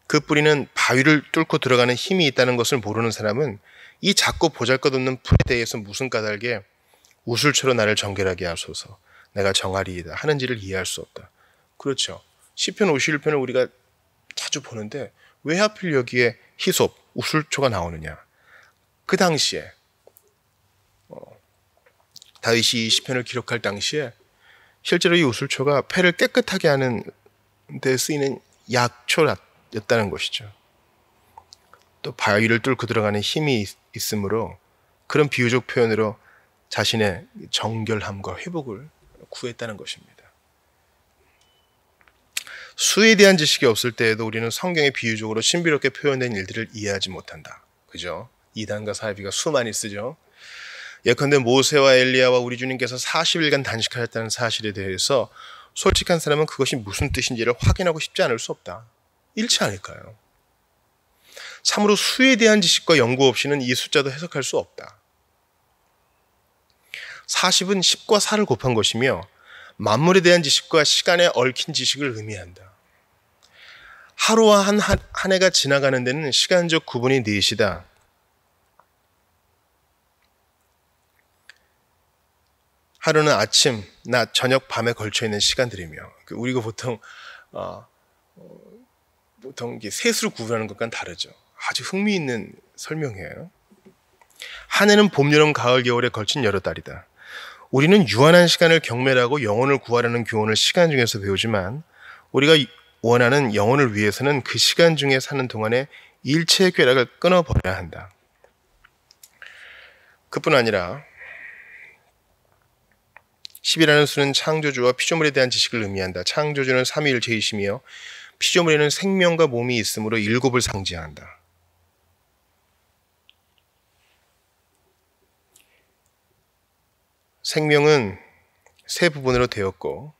그 뿌리는 바위를 뚫고 들어가는 힘이 있다는 것을 모르는 사람은 이 작고 보잘것없는 풀에 대해서 무슨 까닭에 우술초로 나를 정결하게 하소서. 내가 정하리이다 하는지를 이해할 수 없다. 그렇죠. 시편 51편을 우리가 자주 보는데 왜 하필 여기에 히솝, 우술초가 나오느냐. 그 당시에 다윗이 이 시편을 기록할 당시에 실제로 이 우술초가 폐를 깨끗하게 하는 데 쓰이는 약초였다는 것이죠. 또 바위를 뚫고 들어가는 힘이 있으므로 그런 비유적 표현으로 자신의 정결함과 회복을 구했다는 것입니다. 수에 대한 지식이 없을 때에도 우리는 성경의 비유적으로 신비롭게 표현된 일들을 이해하지 못한다. 그죠? 이단과 사이비가 수 많이 쓰죠. 예컨대 모세와 엘리야와 우리 주님께서 40일간 단식하였다는 사실에 대해서 솔직한 사람은 그것이 무슨 뜻인지를 확인하고 싶지 않을 수 없다. 잃지 않을까요? 참으로 수에 대한 지식과 연구 없이는 이 숫자도 해석할 수 없다. 40은 10과 4를 곱한 것이며 만물에 대한 지식과 시간에 얽힌 지식을 의미한다. 하루와 한 해가 지나가는 데는 시간적 구분이 넷이다. 하루는 아침, 낮, 저녁, 밤에 걸쳐 있는 시간들이며 우리가 보통 세수를 구분하는 것과는 다르죠. 아주 흥미있는 설명이에요. 한 해는 봄, 여름, 가을, 겨울에 걸친 여러 달이다. 우리는 유한한 시간을 경멸하고 영혼을 구하라는 교훈을 시간 중에서 배우지만 우리가 원하는 영혼을 위해서는 그 시간 중에 사는 동안에 일체의 쾌락을 끊어버려야 한다. 그뿐 아니라 10이라는 수는 창조주와 피조물에 대한 지식을 의미한다. 창조주는 삼위일체이시며 피조물에는 생명과 몸이 있으므로 7을 상징한다. 생명은 세 부분으로 되었고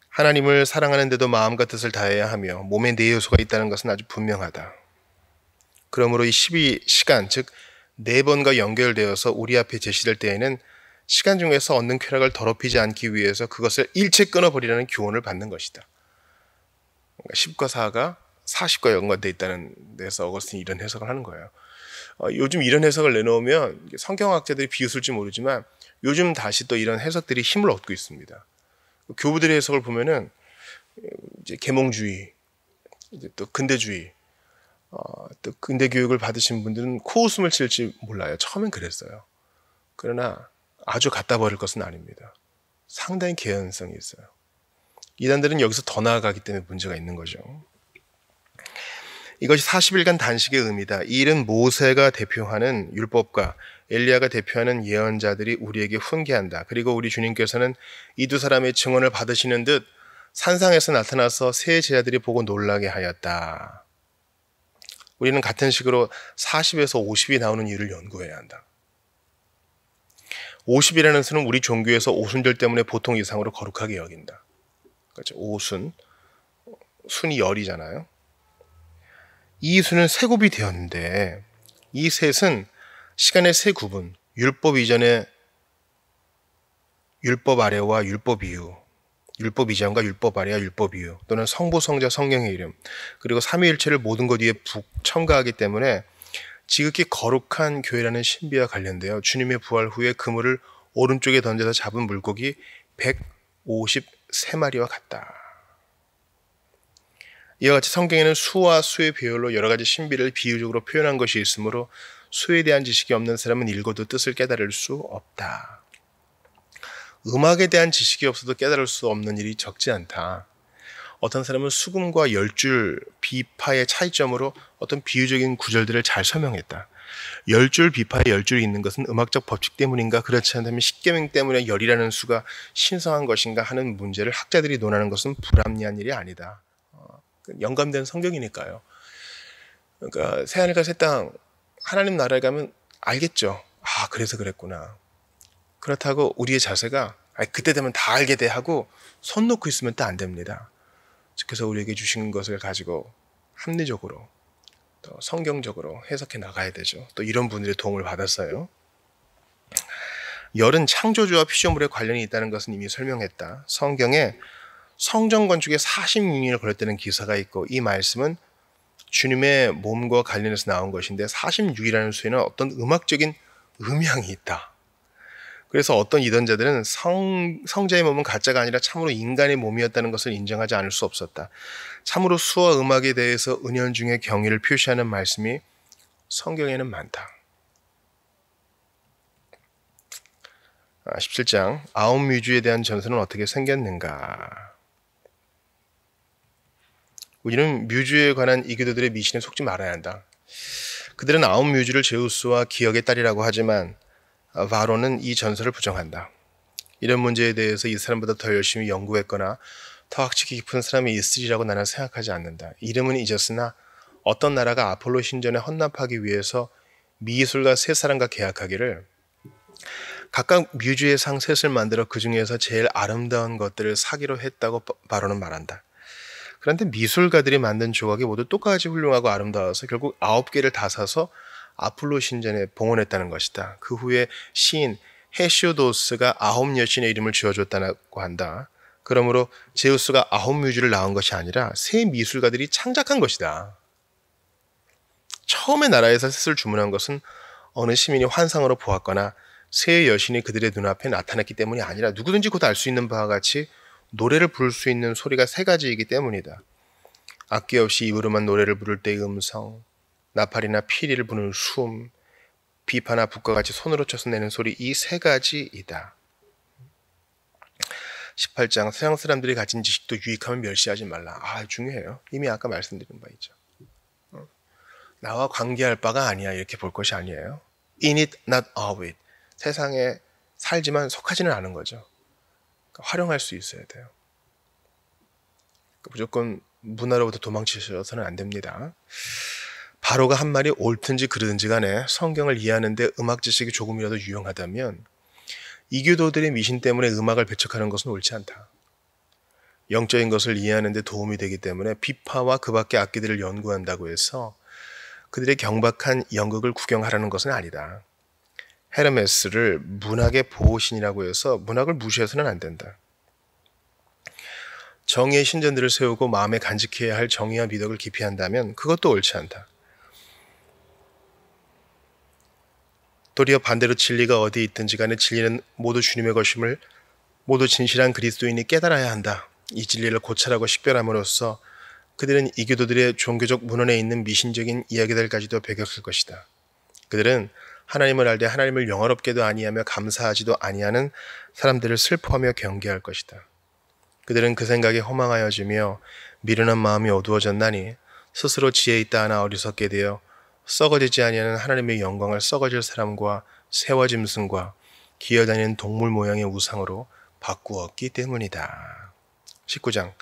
하나님을 사랑하는데도 마음과 뜻을 다해야 하며 몸에 네 요소가 있다는 것은 아주 분명하다. 그러므로 이 12시간, 즉 4번과 연결되어서 우리 앞에 제시될 때에는 시간 중에서 얻는 쾌락을 더럽히지 않기 위해서 그것을 일체 끊어버리라는 교훈을 받는 것이다. 10과 4가 40과 연관되어 있다는 데서 어거스틴이 이런 해석을 하는 거예요. 요즘 이런 해석을 내놓으면 성경학자들이 비웃을지 모르지만 요즘 다시 또 이런 해석들이 힘을 얻고 있습니다. 교부들의 해석을 보면은 이제 계몽주의, 이제 또 근대주의, 또 근대 교육을 받으신 분들은 코웃음을 칠지 몰라요. 처음엔 그랬어요. 그러나 아주 갖다 버릴 것은 아닙니다. 상당히 개연성이 있어요. 이단들은 여기서 더 나아가기 때문에 문제가 있는 거죠. 이것이 40일간 단식의 의미다. 이 일은 모세가 대표하는 율법과 엘리야가 대표하는 예언자들이 우리에게 훈계한다. 그리고 우리 주님께서는 이 두 사람의 증언을 받으시는 듯 산상에서 나타나서 세 제자들이 보고 놀라게 하였다. 우리는 같은 식으로 40에서 50이 나오는 이유를 연구해야 한다. 50이라는 수는 우리 종교에서 오순절 때문에 보통 이상으로 거룩하게 여긴다. 그렇죠? 오순, 순이 열이잖아요. 이 수는 세 곱이 되었는데 이 셋은 시간의 세 구분, 율법 이전에 율법 아래와 율법 이후, 율법 이전과 율법 아래와 율법 이후, 또는 성부, 성자, 성령의 이름, 그리고 삼위일체를 모든 것 위에 첨가하기 때문에 지극히 거룩한 교회라는 신비와 관련되어 주님의 부활 후에 그물을 오른쪽에 던져서 잡은 물고기 153마리와 같다. 이와 같이 성경에는 수와 수의 배열로 여러 가지 신비를 비유적으로 표현한 것이 있으므로 수에 대한 지식이 없는 사람은 읽어도 뜻을 깨달을 수 없다. 음악에 대한 지식이 없어도 깨달을 수 없는 일이 적지 않다. 어떤 사람은 수금과 열줄, 비파의 차이점으로 어떤 비유적인 구절들을 잘 설명했다. 열줄, 비파에 열줄이 있는 것은 음악적 법칙 때문인가, 그렇지 않다면 십계명 때문에 열이라는 수가 신성한 것인가 하는 문제를 학자들이 논하는 것은 불합리한 일이 아니다. 영감된 성경이니까요. 그러니까 새하늘과 새 땅, 하나님 나라에 가면 알겠죠. 아, 그래서 그랬구나. 그렇다고 우리의 자세가 그때 되면 다 알게 돼 하고 손 놓고 있으면 또 안 됩니다. 그래서 우리에게 주신 것을 가지고 합리적으로 또 성경적으로 해석해 나가야 되죠. 또 이런 분들의 도움을 받았어요. 열은 창조주와 피조물에 관련이 있다는 것은 이미 설명했다. 성경에 성전 건축에 46년을 걸렸다는 기사가 있고 이 말씀은 주님의 몸과 관련해서 나온 것인데 46이라는 수에는 어떤 음악적인 음향이 있다. 그래서 어떤 이단자들은 성자의 몸은 가짜가 아니라 참으로 인간의 몸이었다는 것을 인정하지 않을 수 없었다. 참으로 수와 음악에 대해서 은연중에 경의를 표시하는 말씀이 성경에는 많다. 17장 아홉 뮤즈에 대한 전설은 어떻게 생겼는가? 우리는 뮤즈에 관한 이교도들의 미신에 속지 말아야 한다. 그들은 아홉 뮤즈를 제우스와 기억의 딸이라고 하지만 바로는 이 전설을 부정한다. 이런 문제에 대해서 이 사람보다 더 열심히 연구했거나 더 학식이 깊은 사람이 있으리라고 나는 생각하지 않는다. 이름은 잊었으나 어떤 나라가 아폴로 신전에 헌납하기 위해서 미술가 세 사람과 계약하기를 각각 뮤즈의 상 셋을 만들어 그 중에서 제일 아름다운 것들을 사기로 했다고 바로는 말한다. 그런데 미술가들이 만든 조각이 모두 똑같이 훌륭하고 아름다워서 결국 9개를 다 사서 아폴로 신전에 봉헌했다는 것이다. 그 후에 시인 헤시오도스가 9여신의 이름을 지어줬다고 한다. 그러므로 제우스가 9뮤즈를 낳은 것이 아니라 세 미술가들이 창작한 것이다. 처음에 나라에서 셋을 주문한 것은 어느 시민이 환상으로 보았거나 세 여신이 그들의 눈앞에 나타났기 때문이 아니라 누구든지 곧 알 수 있는 바와 같이 노래를 부를 수 있는 소리가 세 가지이기 때문이다. 악기 없이 입으로만 노래를 부를 때의 음성, 나팔이나 피리를 부는 숨, 비파나 붓과 같이 손으로 쳐서 내는 소리, 이 세 가지이다. 18장 서양 사람들이 가진 지식도 유익하면 멸시하지 말라. 중요해요. 이미 아까 말씀드린 바 있죠. 나와 관계할 바가 아니야 이렇게 볼 것이 아니에요. In it, not of it. 세상에 살지만 속하지는 않은 거죠. 그러니까 활용할 수 있어야 돼요. 그러니까 무조건 문화로부터 도망치셔서는 안 됩니다. 바로가 한 말이 옳든지 그르든지 간에 성경을 이해하는데 음악 지식이 조금이라도 유용하다면 이교도들의 미신 때문에 음악을 배척하는 것은 옳지 않다. 영적인 것을 이해하는데 도움이 되기 때문에 비파와 그 밖의 악기들을 연구한다고 해서 그들의 경박한 연극을 구경하라는 것은 아니다. 헤르메스를 문학의 보호신이라고 해서 문학을 무시해서는 안 된다. 정의의 신전들을 세우고 마음에 간직해야 할 정의와 미덕을 기피한다면 그것도 옳지 않다. 도리어 반대로 진리가 어디 있든지 간에 진리는 모두 주님의 것임을 모두 진실한 그리스도인이 깨달아야 한다. 이 진리를 고찰하고 식별함으로써 그들은 이교도들의 종교적 문헌에 있는 미신적인 이야기들까지도 배격할 것이다. 그들은 하나님을 알되 하나님을 영화롭게도 아니하며 감사하지도 아니하는 사람들을 슬퍼하며 경계할 것이다. 그들은 그 생각에 허망하여지며 미련한 마음이 어두워졌나니 스스로 지혜 있다 하나 어리석게 되어 썩어지지 아니하는 하나님의 영광을 썩어질 사람과 새와 짐승과 기어다니는 동물 모양의 우상으로 바꾸었기 때문이다. 19장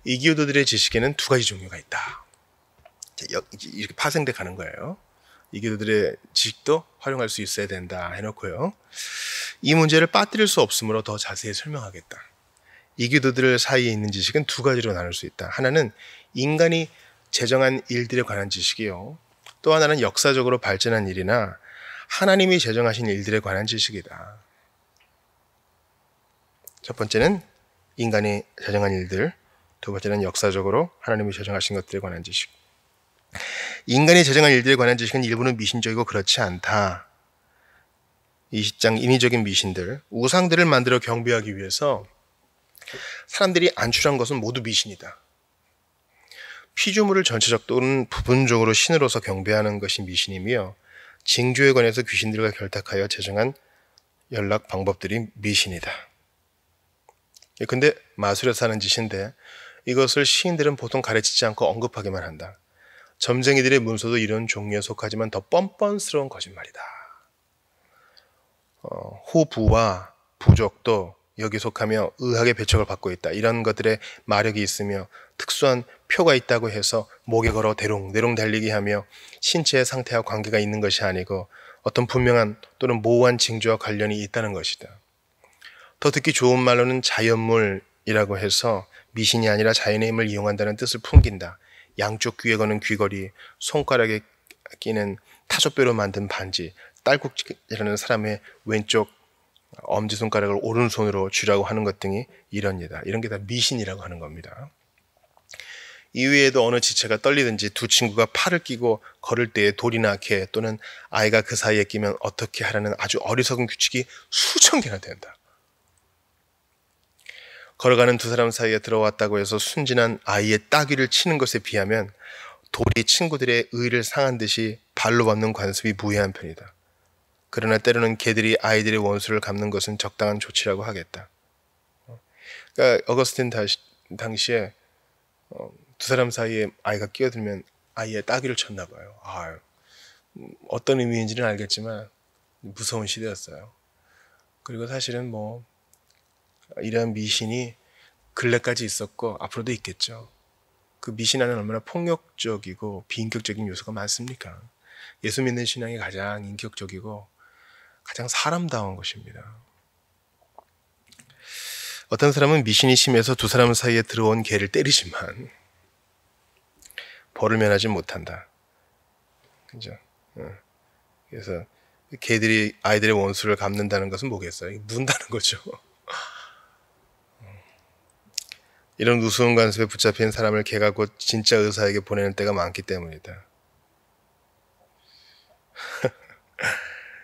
이교도들의 지식에는 두 가지 종류가 있다. 이렇게 파생돼 가는 거예요. 이교도들의 지식도 활용할 수 있어야 된다 해놓고요. 이 문제를 빠뜨릴 수 없으므로 더 자세히 설명하겠다. 이교도들 사이에 있는 지식은 두 가지로 나눌 수 있다. 하나는 인간이 제정한 일들에 관한 지식이요. 또 하나는 역사적으로 발전한 일이나 하나님이 제정하신 일들에 관한 지식이다. 첫 번째는 인간이 제정한 일들, 두 번째는 역사적으로 하나님이 제정하신 것들에 관한 지식. 인간이 제정한 일들에 관한 지식은 일부는 미신적이고 그렇지 않다. 20장 인위적인 미신들, 우상들을 만들어 경배하기 위해서 사람들이 안출한 것은 모두 미신이다. 피조물을 전체적 또는 부분적으로 신으로서 경배하는 것이 미신이며 징조에 관해서 귀신들과 결탁하여 제정한 연락 방법들이 미신이다. 근데 마술에서 하는 짓인데 이것을 시인들은 보통 가르치지 않고 언급하기만 한다. 점쟁이들의 문서도 이런 종류에 속하지만 더 뻔뻔스러운 거짓말이다. 호부와 부족도 여기 속하며 의학의 배척을 받고 있다. 이런 것들의 마력이 있으며 특수한 표가 있다고 해서 목에 걸어 대롱대롱 달리게 하며 신체의 상태와 관계가 있는 것이 아니고 어떤 분명한 또는 모호한 징조와 관련이 있다는 것이다. 더 듣기 좋은 말로는 자연물이라고 해서 미신이 아니라 자연의 힘을 이용한다는 뜻을 풍긴다. 양쪽 귀에 거는 귀걸이, 손가락에 끼는 타조뼈로 만든 반지, 딸꾹질하는 사람의 왼쪽 엄지손가락을 오른손으로 쥐라고 하는 것 등이 이런 게 다 미신이라고 하는 겁니다. 이외에도 어느 지체가 떨리든지 두 친구가 팔을 끼고 걸을 때에 돌이나 개 또는 아이가 그 사이에 끼면 어떻게 하라는 아주 어리석은 규칙이 수천 개나 된다. 걸어가는 두 사람 사이에 들어왔다고 해서 순진한 아이의 따귀를 치는 것에 비하면 돌이 친구들의 의를 상한 듯이 발로 밟는 관습이 무해한 편이다. 그러나 때로는 개들이 아이들의 원수를 갚는 것은 적당한 조치라고 하겠다. 그러니까 어거스틴 당시에 두 사람 사이에 아이가 끼어들면 아이의 따귀를 쳤나 봐요. 어떤 의미인지는 알겠지만 무서운 시대였어요. 그리고 사실은 뭐 이러한 미신이 근래까지 있었고 앞으로도 있겠죠. 그 미신 안에는 얼마나 폭력적이고 비인격적인 요소가 많습니까? 예수 믿는 신앙이 가장 인격적이고 가장 사람다운 것입니다. 어떤 사람은 미신이 심해서 두 사람 사이에 들어온 개를 때리지만 벌을 면하지 못한다. 그죠? 그래서 개들이 아이들의 원수를 갚는다는 것은 뭐겠어요? 문다는 거죠. 이런 우스운 관습에 붙잡힌 사람을 개가 곧 진짜 의사에게 보내는 때가 많기 때문이다.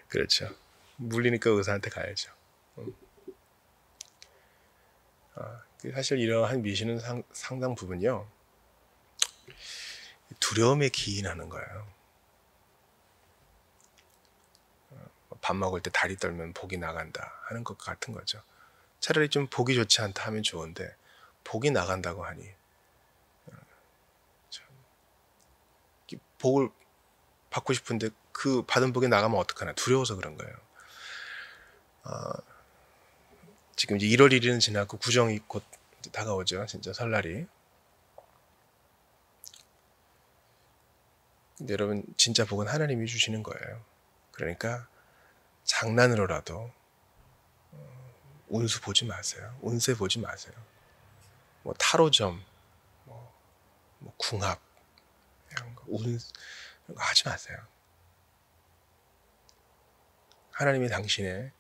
그렇죠. 물리니까 의사한테 가야죠. 사실 이러한 미신은 상당 부분요, 두려움에 기인하는 거예요. 밥 먹을 때 다리 떨면 복이 나간다 하는 것 같은 거죠. 차라리 좀 복이 좋지 않다 하면 좋은데 복이 나간다고 하니 복을 받고 싶은데 그 받은 복이 나가면 어떡하나 두려워서 그런 거예요. 지금 이제 1월 1일은 지났고 구정이 곧 다가오죠. 진짜 설날이. 근데 여러분 진짜 복은 하나님이 주시는 거예요. 그러니까 장난으로라도 운수 보지 마세요. 운세 보지 마세요. 뭐 타로점, 뭐 궁합 이런 거 이런 거 하지 마세요. 하나님이 당신의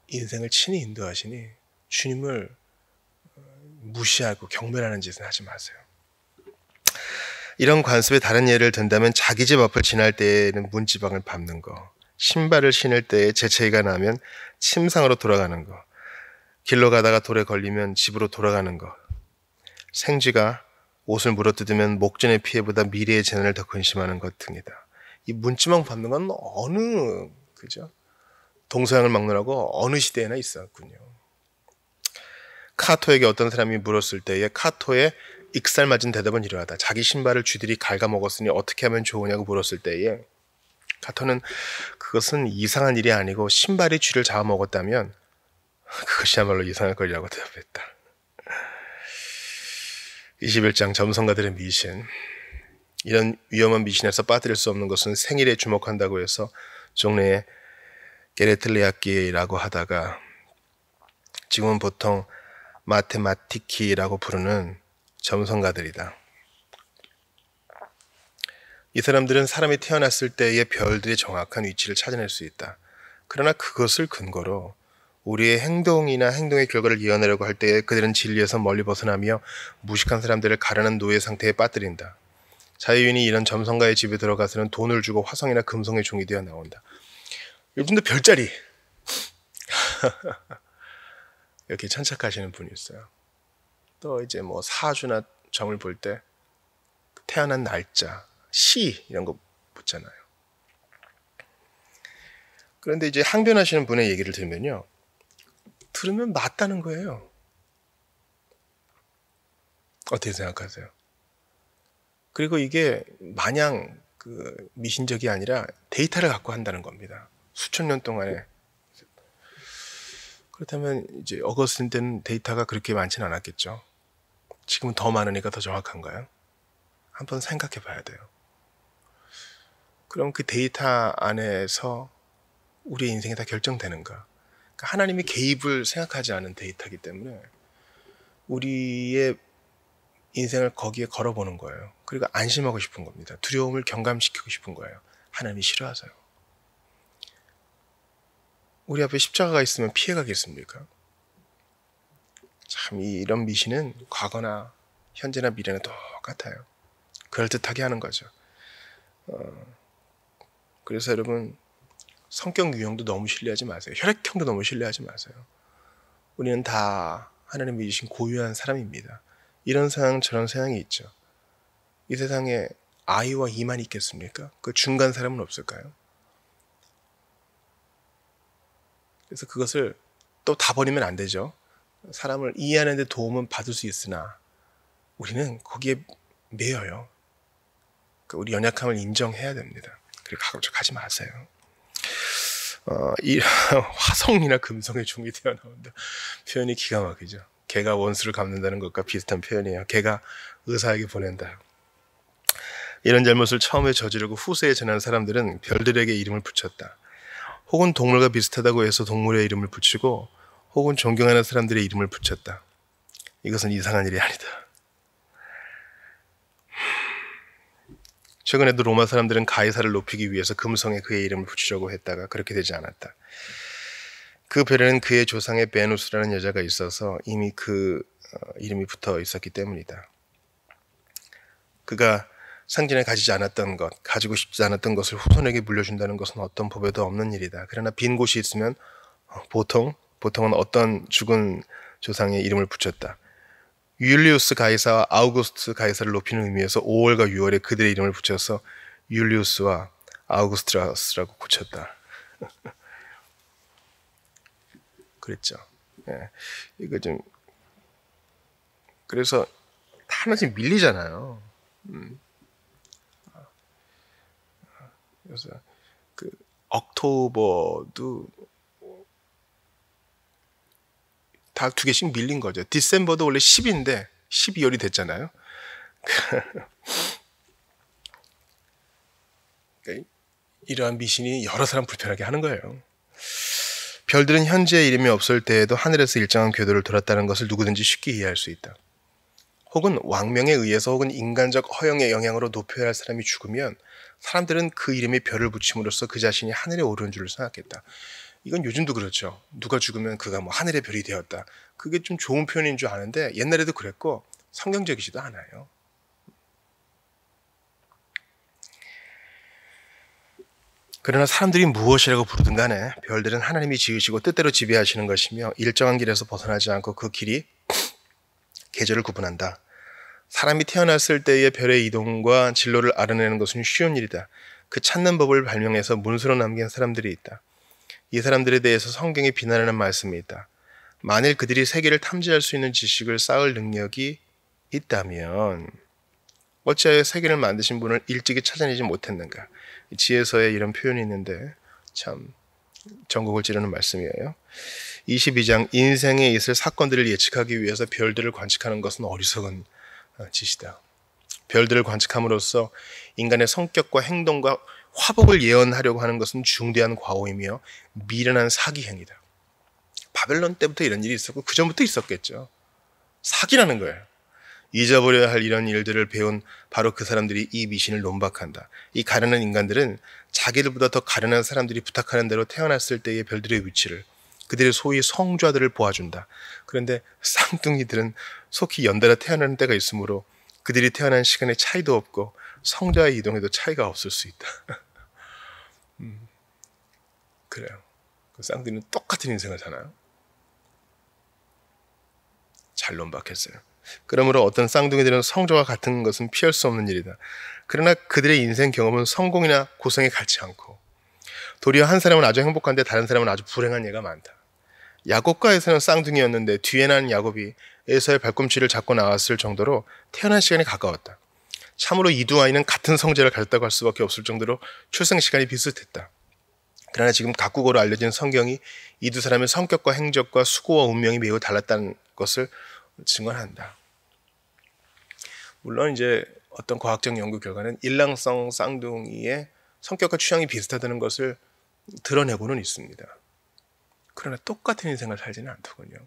인생을 친히 인도하시니 주님을 무시하고 경멸하는 짓은 하지 마세요. 이런 관습의 다른 예를 든다면 자기 집 앞을 지날 때에는 문지방을 밟는 거, 신발을 신을 때에 재채기가 나면 침상으로 돌아가는 거, 길로 가다가 돌에 걸리면 집으로 돌아가는 거, 생쥐가 옷을 물어뜯으면 목전의 피해보다 미래의 재난을 더 근심하는 것 등이다. 이 문지방 밟는 건 어느, 그죠? 동서양을 막론하고 어느 시대에나 있었군요. 카토에게 어떤 사람이 물었을 때에 카토의 익살맞은 대답은 이러하다. 자기 신발을 쥐들이 갉아먹었으니 어떻게 하면 좋으냐고 물었을 때에 카토는 그것은 이상한 일이 아니고 신발이 쥐를 잡아먹었다면 그것이야말로 이상할 거리라고 대답했다. 21장 점성가들의 미신. 이런 위험한 미신에서 빠뜨릴 수 없는 것은 생일에 주목한다고 해서 종래에 게레틀리아키라고 하다가 지금은 보통 마테마티키라고 부르는 점성가들이다. 이 사람들은 사람이 태어났을 때의 별들의 정확한 위치를 찾아낼 수 있다. 그러나 그것을 근거로 우리의 행동이나 행동의 결과를 예언하려고 할 때에 그들은 진리에서 멀리 벗어나며 무식한 사람들을 가라는 노예 상태에 빠뜨린다. 자유인이 이런 점성가의 집에 들어가서는 돈을 주고 화성이나 금성의 종이 되어 나온다. 요즘도 별자리 이렇게 천착하시는 분이 있어요. 또 이제 뭐 사주나 점을 볼 때 태어난 날짜, 시 이런 거 붙잖아요. 그런데 이제 항변하시는 분의 얘기를 들으면요, 들으면 맞다는 거예요. 어떻게 생각하세요? 그리고 이게 마냥 그 미신적이 아니라 데이터를 갖고 한다는 겁니다. 수천 년 동안에. 그렇다면 이제 어거스틴 때는 데이터가 그렇게 많지는 않았겠죠. 지금은 더 많으니까 더 정확한가요? 한번 생각해 봐야 돼요. 그럼 그 데이터 안에서 우리의 인생이 다 결정되는가? 그러니까 하나님이 개입을 생각하지 않은 데이터이기 때문에 우리의 인생을 거기에 걸어보는 거예요. 그리고 안심하고 싶은 겁니다. 두려움을 경감시키고 싶은 거예요. 하나님이 싫어하세요. 우리 앞에 십자가가 있으면 피해가겠습니까? 참 이런 미신은 과거나 현재나 미래나 똑같아요. 그럴듯하게 하는 거죠. 그래서 여러분, 성격 유형도 너무 신뢰하지 마세요. 혈액형도 너무 신뢰하지 마세요. 우리는 다 하나님이 주신 고유한 사람입니다. 이런 성향 저런 성향이 있죠. 이 세상에 I와 E만 있겠습니까? 그 중간 사람은 없을까요? 그래서 그것을 또 다 버리면 안 되죠. 사람을 이해하는 데 도움은 받을 수 있으나 우리는 거기에 매여요. 우리 연약함을 인정해야 됩니다. 그리고 가지 마세요. 이 화성이나 금성의 종이 되어 나온다. 표현이 기가 막히죠. 개가 원수를 갚는다는 것과 비슷한 표현이에요. 개가 의사에게 보낸다. 이런 잘못을 처음에 저지르고 후세에 전한 사람들은 별들에게 이름을 붙였다. 혹은 동물과 비슷하다고 해서 동물의 이름을 붙이고 혹은 존경하는 사람들의 이름을 붙였다. 이것은 이상한 일이 아니다. 최근에도 로마 사람들은 가이사를 높이기 위해서 금성에 그의 이름을 붙이려고 했다가 그렇게 되지 않았다. 그 별에는 그의 조상의 베누스라는 여자가 있어서 이미 그 이름이 붙어 있었기 때문이다. 그가 상징에 가지지 않았던 것, 가지고 싶지 않았던 것을 후손에게 물려준다는 것은 어떤 법에도 없는 일이다. 그러나 빈 곳이 있으면 보통은 어떤 죽은 조상의 이름을 붙였다. 율리우스 가이사와 아우구스트 가이사를 높이는 의미에서 5월과 6월에 그들의 이름을 붙여서 율리우스와 아우구스트라스라고 고쳤다. 그랬죠. 예. 이거 좀 그래서 하나씩 밀리잖아요. 그래서 그 옥토버도 다 2개씩 밀린 거죠. 디셈버도 원래 10인데 12월이 됐잖아요. 이러한 미신이 여러 사람 불편하게 하는 거예요. 별들은 현재 이름이 없을 때에도 하늘에서 일정한 궤도를 돌았다는 것을 누구든지 쉽게 이해할 수 있다. 혹은 왕명에 의해서 혹은 인간적 허영의 영향으로 높여야 할 사람이 죽으면 사람들은 그 이름에 별을 붙임으로써 그 자신이 하늘에 오른 줄을 생각했다. 이건 요즘도 그렇죠. 누가 죽으면 그가 뭐 하늘의 별이 되었다. 그게 좀 좋은 표현인 줄 아는데 옛날에도 그랬고 성경적이지도 않아요. 그러나 사람들이 무엇이라고 부르든 간에 별들은 하나님이 지으시고 뜻대로 지배하시는 것이며 일정한 길에서 벗어나지 않고 그 길이 계절을 구분한다. 사람이 태어났을 때의 별의 이동과 진로를 알아내는 것은 쉬운 일이다. 그 찾는 법을 발명해서 문서로 남긴 사람들이 있다. 이 사람들에 대해서 성경에 비난하는 말씀이 있다. 만일 그들이 세계를 탐지할 수 있는 지식을 쌓을 능력이 있다면 어찌하여 세계를 만드신 분을 일찍이 찾아내지 못했는가? 지혜서에 이런 표현이 있는데 참 전곡을 찌르는 말씀이에요. 22장 인생에 있을 사건들을 예측하기 위해서 별들을 관측하는 것은 어리석은 짓이다. 별들을 관측함으로써 인간의 성격과 행동과 화복을 예언하려고 하는 것은 중대한 과오이며 미련한 사기 행위다. 바벨론 때부터 이런 일이 있었고 그 전부터 있었겠죠. 사기라는 거예요. 잊어버려야 할 이런 일들을 배운 바로 그 사람들이 이 미신을 논박한다. 이 가련한 인간들은 자기들보다 더 가련한 사람들이 부탁하는 대로 태어났을 때의 별들의 위치를, 그들의 소위 성좌들을 보아준다. 그런데 쌍둥이들은 속히 연달아 태어나는 때가 있으므로 그들이 태어난 시간에 차이도 없고 성좌의 이동에도 차이가 없을 수 있다. 그래요. 그 쌍둥이는 똑같은 인생을 사나요? 잘 논박했어요. 그러므로 어떤 쌍둥이들은 성조와 같은 것은 피할 수 없는 일이다. 그러나 그들의 인생 경험은 성공이나 고성에 갇지 않고 도리어 한 사람은 아주 행복한데 다른 사람은 아주 불행한 예가 많다. 야곱과 에서는 쌍둥이였는데 뒤에 난 야곱이 에서의 발꿈치를 잡고 나왔을 정도로 태어난 시간이 가까웠다. 참으로 이 두 아이는 같은 성제를 가졌다고 할 수밖에 없을 정도로 출생 시간이 비슷했다. 그러나 지금 각국어로 알려진 성경이 이 두 사람의 성격과 행적과 수고와 운명이 매우 달랐다는 것을 증언한다. 물론 이제 어떤 과학적 연구 결과는 일랑성 쌍둥이의 성격과 취향이 비슷하다는 것을 드러내고는 있습니다. 그러나 똑같은 인생을 살지는 않더군요.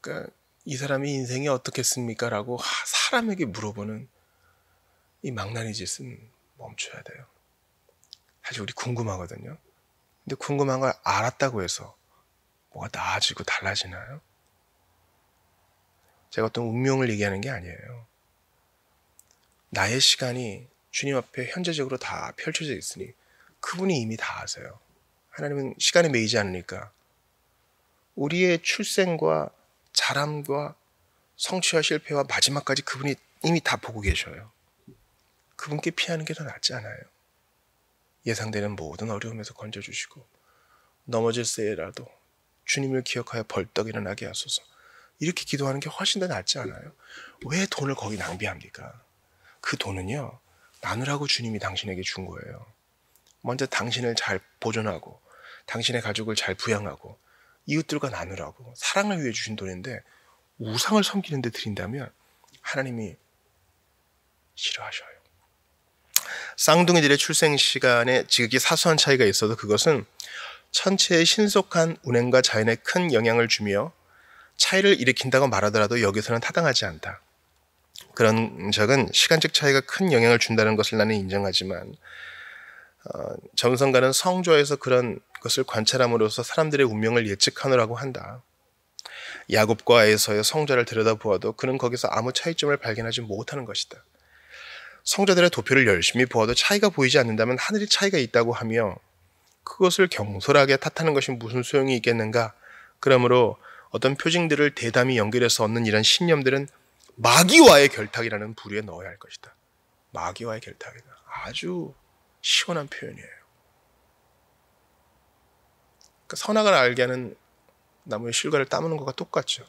그러니까 이 사람이 인생이 어떻겠습니까? 라고 사람에게 물어보는 이 망나니 짓은 멈춰야 돼요. 사실 우리 궁금하거든요. 근데 궁금한 걸 알았다고 해서 뭐가 나아지고 달라지나요? 제가 어떤 운명을 얘기하는 게 아니에요. 나의 시간이 주님 앞에 현재적으로 다 펼쳐져 있으니 그분이 이미 다 아세요. 하나님은 시간에 매이지 않으니까 우리의 출생과 자람과 성취와 실패와 마지막까지 그분이 이미 다 보고 계셔요. 그분께 피하는 게 더 낫지 않아요? 예상되는 모든 어려움에서 건져주시고 넘어질 새라도 주님을 기억하여 벌떡 일어나게 하소서. 이렇게 기도하는 게 훨씬 더 낫지 않아요? 왜 돈을 거기 낭비합니까? 그 돈은요, 나누라고 주님이 당신에게 준 거예요. 먼저 당신을 잘 보존하고 당신의 가족을 잘 부양하고 이웃들과 나누라고 사랑을 위해 주신 돈인데 우상을 섬기는 데 드린다면 하나님이 싫어하셔요. 쌍둥이들의 출생 시간에 지극히 사소한 차이가 있어도 그것은 천체의 신속한 운행과 자연에 큰 영향을 주며 차이를 일으킨다고 말하더라도 여기서는 타당하지 않다. 그런 적은 시간적 차이가 큰 영향을 준다는 것을 나는 인정하지만 점성가는 성조에서 그런 것을 관찰함으로써 사람들의 운명을 예측하노라고 한다. 야곱과 에서의 성자를 들여다보아도 그는 거기서 아무 차이점을 발견하지 못하는 것이다. 성자들의 도표를 열심히 보아도 차이가 보이지 않는다면 하늘의 차이가 있다고 하며 그것을 경솔하게 탓하는 것이 무슨 소용이 있겠는가? 그러므로 어떤 표징들을 대담히 연결해서 얻는 이런 신념들은 마귀와의 결탁이라는 부류에 넣어야 할 것이다. 마귀와의 결탁이다. 아주 시원한 표현이에요. 그러니까 선악을 알게 하는 나무의 실과를 따먹는 것과 똑같죠.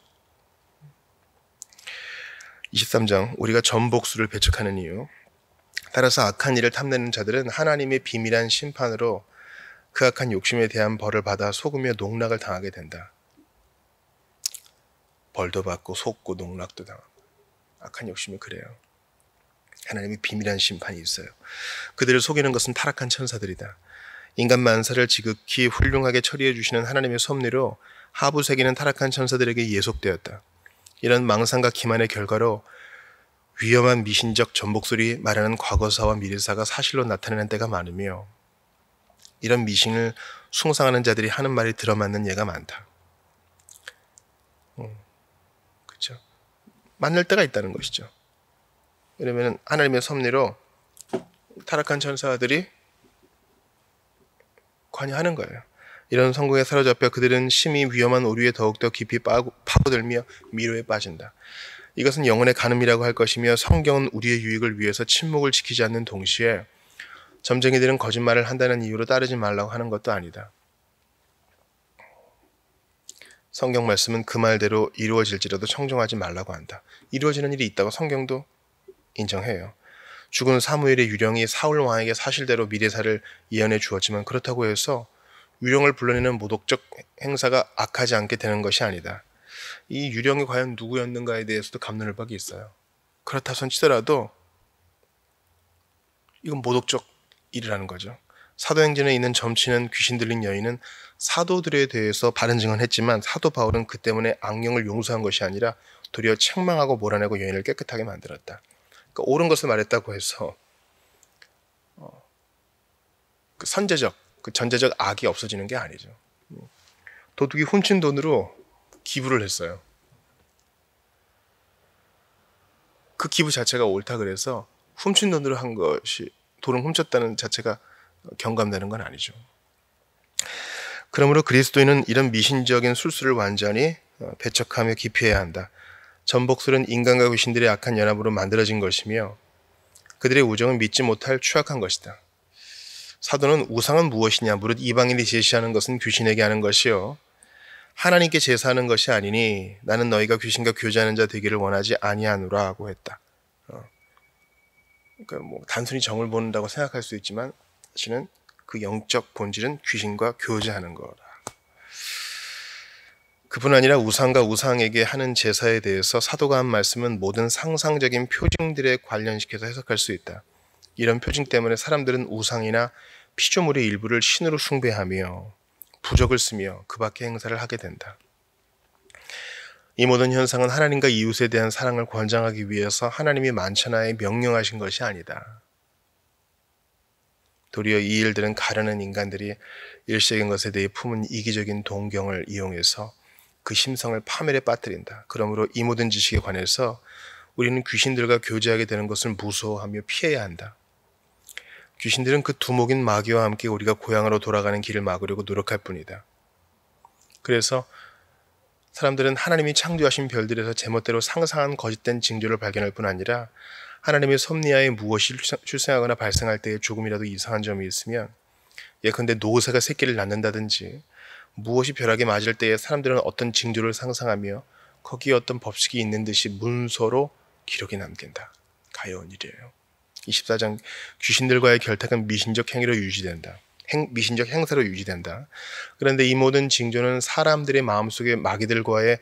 23장, 우리가 전복수를 배척하는 이유. 따라서 악한 일을 탐내는 자들은 하나님의 비밀한 심판으로 그 악한 욕심에 대한 벌을 받아 속으며 농락을 당하게 된다. 벌도 받고 속고 농락도 당하고. 악한 욕심이 그래요. 하나님의 비밀한 심판이 있어요. 그들을 속이는 것은 타락한 천사들이다. 인간 만사를 지극히 훌륭하게 처리해 주시는 하나님의 섭리로 하부세계는 타락한 천사들에게 예속되었다. 이런 망상과 기만의 결과로 위험한 미신적 전복술이 말하는 과거사와 미래사가 사실로 나타나는 때가 많으며 이런 미신을 숭상하는 자들이 하는 말이 들어맞는 예가 많다. 그렇죠? 맞는 때가 있다는 것이죠. 왜냐하면 하나님의 섭리로 타락한 천사들이 관여하는 거예요. 이런 성공에 사로잡혀 그들은 심히 위험한 오류에 더욱더 깊이 파고들며 미로에 빠진다. 이것은 영혼의 간음이라고 할 것이며 성경은 우리의 유익을 위해서 침묵을 지키지 않는 동시에 점쟁이들은 거짓말을 한다는 이유로 따르지 말라고 하는 것도 아니다. 성경 말씀은 그 말대로 이루어질지라도 청정하지 말라고 한다. 이루어지는 일이 있다고 성경도 인정해요. 죽은 사무엘의 유령이 사울 왕에게 사실대로 미래사를 예언해 주었지만 그렇다고 해서 유령을 불러내는 모독적 행사가 악하지 않게 되는 것이 아니다. 이 유령이 과연 누구였는가에 대해서도 갑론을박이 있어요. 그렇다 손 치더라도 이건 모독적 일이라는 거죠. 사도행전에 있는 점치는 귀신 들린 여인은 사도들에 대해서 바른 증언했지만 사도 바울은 그 때문에 악령을 용서한 것이 아니라 도리어 책망하고 몰아내고 여인을 깨끗하게 만들었다. 그러니까 옳은 것을 말했다고 해서 그 선제적, 그 전제적 악이 없어지는 게 아니죠. 도둑이 훔친 돈으로 기부를 했어요. 그 기부 자체가 옳다 그래서 훔친 돈으로 한 것이 돈을 훔쳤다는 자체가 경감되는 건 아니죠. 그러므로 그리스도인은 이런 미신적인 술수를 완전히 배척하며 기피해야 한다. 전복술은 인간과 귀신들의 악한 연합으로 만들어진 것이며 그들의 우정은 믿지 못할 추악한 것이다. 사도는 우상은 무엇이냐 무릇 이방인이 제시하는 것은 귀신에게 하는 것이요 하나님께 제사하는 것이 아니니 나는 너희가 귀신과 교제하는 자 되기를 원하지 아니하노라 하고 했다. 그러니까 뭐 단순히 정을 보는다고 생각할 수 있지만 사실은 그 영적 본질은 귀신과 교제하는 거라. 그뿐 아니라 우상과 우상에게 하는 제사에 대해서 사도가 한 말씀은 모든 상상적인 표징들에 관련시켜서 해석할 수 있다. 이런 표징 때문에 사람들은 우상이나 피조물의 일부를 신으로 숭배하며 부적을 쓰며 그 밖의 행사를 하게 된다. 이 모든 현상은 하나님과 이웃에 대한 사랑을 권장하기 위해서 하나님이 만천하에 명령하신 것이 아니다. 도리어 이 일들은 가려는 인간들이 일시적인 것에 대해 품은 이기적인 동경을 이용해서 그 심성을 파멸에 빠뜨린다. 그러므로 이 모든 지식에 관해서 우리는 귀신들과 교제하게 되는 것을 무서워하며 피해야 한다. 귀신들은 그 두목인 마귀와 함께 우리가 고향으로 돌아가는 길을 막으려고 노력할 뿐이다. 그래서 사람들은 하나님이 창조하신 별들에서 제멋대로 상상한 거짓된 징조를 발견할 뿐 아니라 하나님의 섭리하에 무엇이 출생하거나 발생할 때에 조금이라도 이상한 점이 있으면 예컨대 노새가 새끼를 낳는다든지 무엇이 벼락에 맞을 때에 사람들은 어떤 징조를 상상하며 거기에 어떤 법칙이 있는 듯이 문서로 기록이 남긴다. 가여운 일이에요. 24장 귀신들과의 결탁은 미신적 행위로 유지된다. 미신적 행사로 유지된다. 그런데 이 모든 징조는 사람들의 마음속에 마귀들과의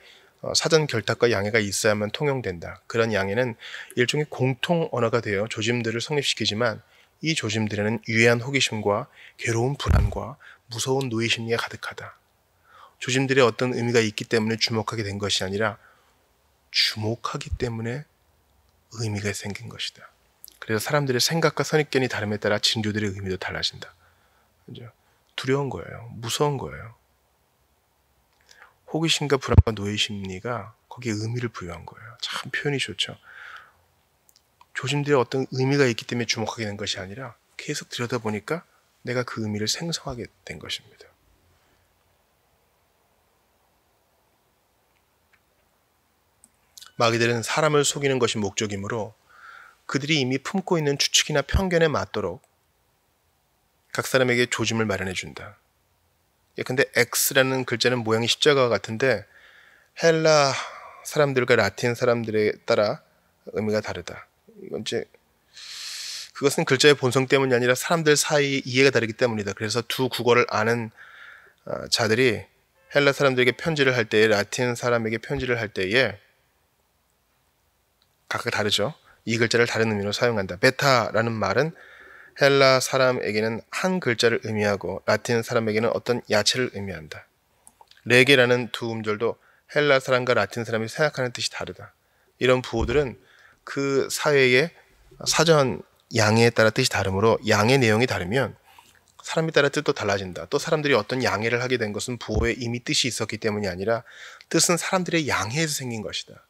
사전 결탁과 양해가 있어야만 통용된다. 그런 양해는 일종의 공통 언어가 되어 조짐들을 성립시키지만 이 조짐들에는 유해한 호기심과 괴로운 불안과 무서운 노예 심리가 가득하다. 조짐들의 어떤 의미가 있기 때문에 주목하게 된 것이 아니라 주목하기 때문에 의미가 생긴 것이다. 그래서 사람들의 생각과 선입견이 다름에 따라 징조들의 의미도 달라진다. 두려운 거예요. 무서운 거예요. 호기심과 불안과 노예 심리가 거기에 의미를 부여한 거예요. 참 표현이 좋죠. 조짐들의 어떤 의미가 있기 때문에 주목하게 된 것이 아니라 계속 들여다보니까 내가 그 의미를 생성하게 된 것입니다. 마귀들은 사람을 속이는 것이 목적이므로 그들이 이미 품고 있는 추측이나 편견에 맞도록 각 사람에게 조짐을 마련해 준다. 예컨대 X라는 글자는 모양이 십자가와 같은데 헬라 사람들과 라틴 사람들에 따라 의미가 다르다. 이건 그것은 글자의 본성 때문이 아니라 사람들 사이 이해가 다르기 때문이다. 그래서 두 국어를 아는 자들이 헬라 사람들에게 편지를 할 때에 라틴 사람에게 편지를 할 때에 각각 다르죠. 이 글자를 다른 의미로 사용한다. 베타라는 말은 헬라 사람에게는 한 글자를 의미하고 라틴 사람에게는 어떤 야채를 의미한다. 레게라는 두 음절도 헬라 사람과 라틴 사람이 생각하는 뜻이 다르다. 이런 부호들은 그 사회의 사전 양해에 따라 뜻이 다르므로 양해 내용이 다르면 사람에 따라 뜻도 달라진다. 또 사람들이 어떤 양해를 하게 된 것은 부호에 이미 뜻이 있었기 때문이 아니라 뜻은 사람들의 양해에서 생긴 것이다.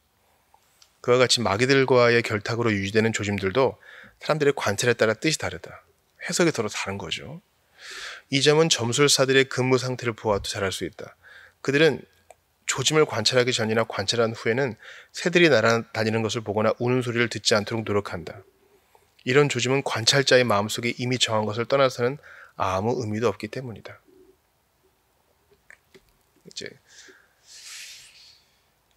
그와 같이 마귀들과의 결탁으로 유지되는 조짐들도 사람들의 관찰에 따라 뜻이 다르다. 해석이 서로 다른 거죠. 이 점은 점술사들의 근무 상태를 보아도 잘 알 수 있다. 그들은 조짐을 관찰하기 전이나 관찰한 후에는 새들이 날아다니는 것을 보거나 우는 소리를 듣지 않도록 노력한다. 이런 조짐은 관찰자의 마음속에 이미 정한 것을 떠나서는 아무 의미도 없기 때문이다. 이제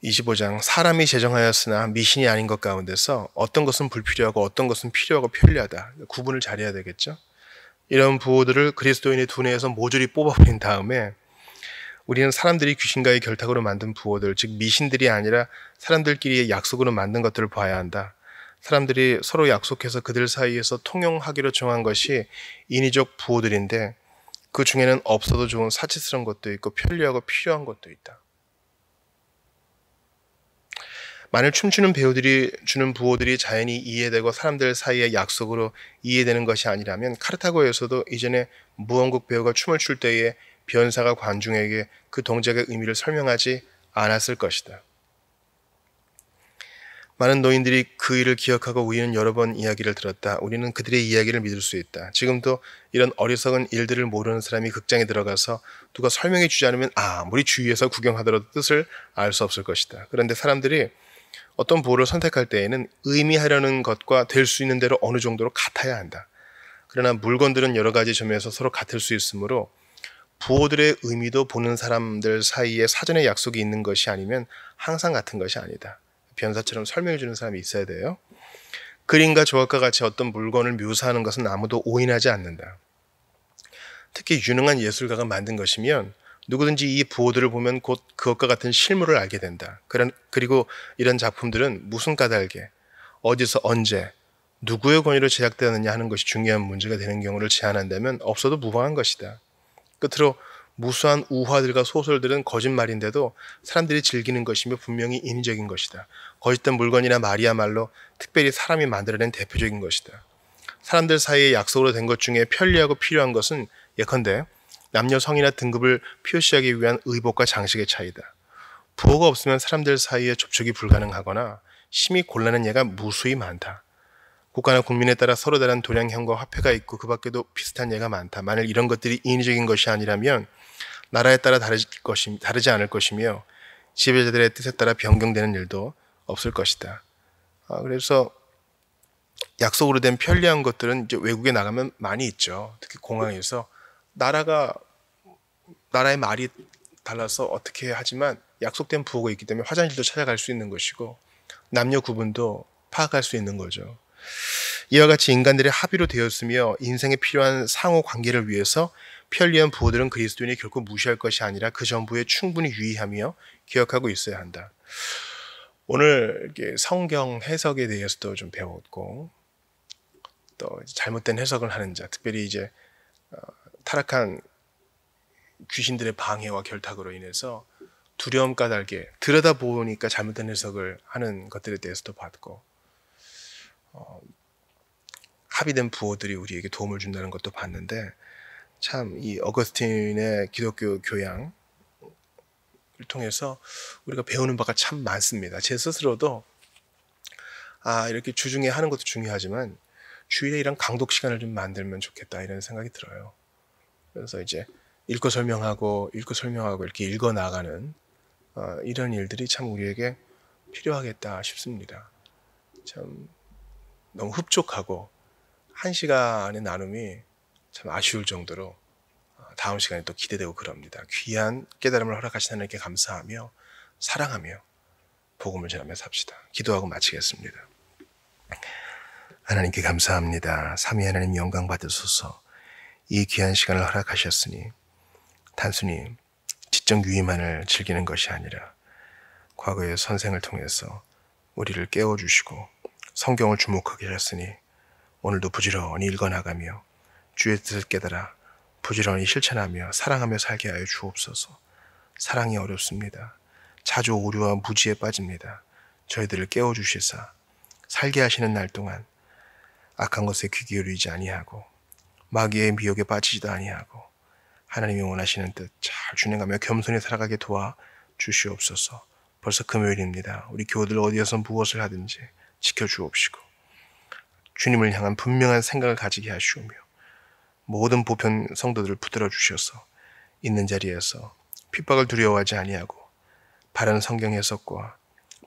25장 사람이 제정하였으나 미신이 아닌 것 가운데서 어떤 것은 불필요하고 어떤 것은 필요하고 편리하다. 구분을 잘해야 되겠죠. 이런 부호들을 그리스도인의 두뇌에서 모조리 뽑아버린 다음에 우리는 사람들이 귀신과의 결탁으로 만든 부호들, 즉 미신들이 아니라 사람들끼리의 약속으로 만든 것들을 봐야 한다. 사람들이 서로 약속해서 그들 사이에서 통용하기로 정한 것이 인위적 부호들인데 그 중에는 없어도 좋은 사치스러운 것도 있고 편리하고 필요한 것도 있다. 만일 춤추는 배우들이 주는 부호들이 자연히 이해되고 사람들 사이의 약속으로 이해되는 것이 아니라면 카르타고에서도 이전에 무언국 배우가 춤을 출 때에 변사가 관중에게 그 동작의 의미를 설명하지 않았을 것이다. 많은 노인들이 그 일을 기억하고 우리는 여러 번 이야기를 들었다. 우리는 그들의 이야기를 믿을 수 있다. 지금도 이런 어리석은 일들을 모르는 사람이 극장에 들어가서 누가 설명해 주지 않으면 아무리 주위에서 구경하더라도 뜻을 알 수 없을 것이다. 그런데 사람들이 어떤 부호를 선택할 때에는 의미하려는 것과 될 수 있는 대로 어느 정도로 같아야 한다. 그러나 물건들은 여러 가지 점에서 서로 같을 수 있으므로 부호들의 의미도 보는 사람들 사이에 사전에 약속이 있는 것이 아니면 항상 같은 것이 아니다. 변사처럼 설명해 주는 사람이 있어야 돼요. 그림과 조각과 같이 어떤 물건을 묘사하는 것은 아무도 오인하지 않는다. 특히 유능한 예술가가 만든 것이면 누구든지 이 부호들을 보면 곧 그것과 같은 실물을 알게 된다. 그리고 이런 작품들은 무슨 까닭에, 어디서 언제, 누구의 권위로 제작되었느냐 하는 것이 중요한 문제가 되는 경우를 제한한다면 없어도 무방한 것이다. 끝으로 무수한 우화들과 소설들은 거짓말인데도 사람들이 즐기는 것이며 분명히 인위적인 것이다. 거짓된 물건이나 말이야말로 특별히 사람이 만들어낸 대표적인 것이다. 사람들 사이에 약속으로 된 것 중에 편리하고 필요한 것은 예컨대 남녀 성이나 등급을 표시하기 위한 의복과 장식의 차이다. 부호가 없으면 사람들 사이에 접촉이 불가능하거나 심히 곤란한 예가 무수히 많다. 국가나 국민에 따라 서로 다른 도량형과 화폐가 있고 그 밖에도 비슷한 예가 많다. 만일 이런 것들이 인위적인 것이 아니라면 나라에 따라 다르지 않을 것이며 지배자들의 뜻에 따라 변경되는 일도 없을 것이다. 그래서 약속으로 된 편리한 것들은 이제 외국에 나가면 많이 있죠. 특히 공항에서 나라의 말이 달라서 어떻게 하지만 약속된 부호가 있기 때문에 화장실도 찾아갈 수 있는 것이고 남녀 구분도 파악할 수 있는 거죠. 이와 같이 인간들의 합의로 되었으며 인생에 필요한 상호 관계를 위해서 편리한 부호들은 그리스도인이 결코 무시할 것이 아니라 그 전부에 충분히 유의하며 기억하고 있어야 한다. 오늘 성경 해석에 대해서도 좀 배웠고 또 잘못된 해석을 하는 자, 특별히 이제 타락한 귀신들의 방해와 결탁으로 인해서 두려움 까닭에 들여다보니까 잘못된 해석을 하는 것들에 대해서도 봤고 합의된 부호들이 우리에게 도움을 준다는 것도 봤는데 참 이 어거스틴의 기독교 교양을 통해서 우리가 배우는 바가 참 많습니다. 제 스스로도 이렇게 주중에 하는 것도 중요하지만 주일에 이런 강독 시간을 좀 만들면 좋겠다 이런 생각이 들어요. 그래서 이제 읽고 설명하고 이렇게 읽어 나가는 이런 일들이 참 우리에게 필요하겠다 싶습니다. 참 너무 흡족하고 1시간의 나눔이 참 아쉬울 정도로 다음 시간에 또 기대되고 그럽니다. 귀한 깨달음을 허락하신 하나님께 감사하며 사랑하며 복음을 전하며 삽시다. 기도하고 마치겠습니다. 하나님께 감사합니다. 삼위 하나님 영광 받으소서. 이 귀한 시간을 허락하셨으니 단순히 지적 유의만을 즐기는 것이 아니라 과거의 선생을 통해서 우리를 깨워주시고 성경을 주목하게 하셨으니 오늘도 부지런히 읽어나가며 주의 뜻을 깨달아 부지런히 실천하며 사랑하며 살게 하여 주옵소서. 사랑이 어렵습니다. 자주 오류와 무지에 빠집니다. 저희들을 깨워주시사 살게 하시는 날 동안 악한 것에 귀 기울이지 아니하고 마귀의 미혹에 빠지지도 아니하고 하나님이 원하시는 뜻 잘 준행하며 겸손히 살아가게 도와 주시옵소서. 벌써 금요일입니다. 우리 교우들 어디에서 무엇을 하든지 지켜주옵시고 주님을 향한 분명한 생각을 가지게 하시오며 모든 보편 성도들을 붙들어 주셔서 있는 자리에서 핍박을 두려워하지 아니하고 바른 성경 해석과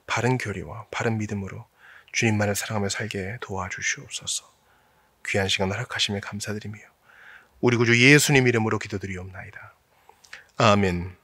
바른 교리와 바른 믿음으로 주님만을 사랑하며 살게 도와주시옵소서. 귀한 시간 허락하심에 감사드리며 우리 구주 예수님 이름으로 기도드리옵나이다. 아멘.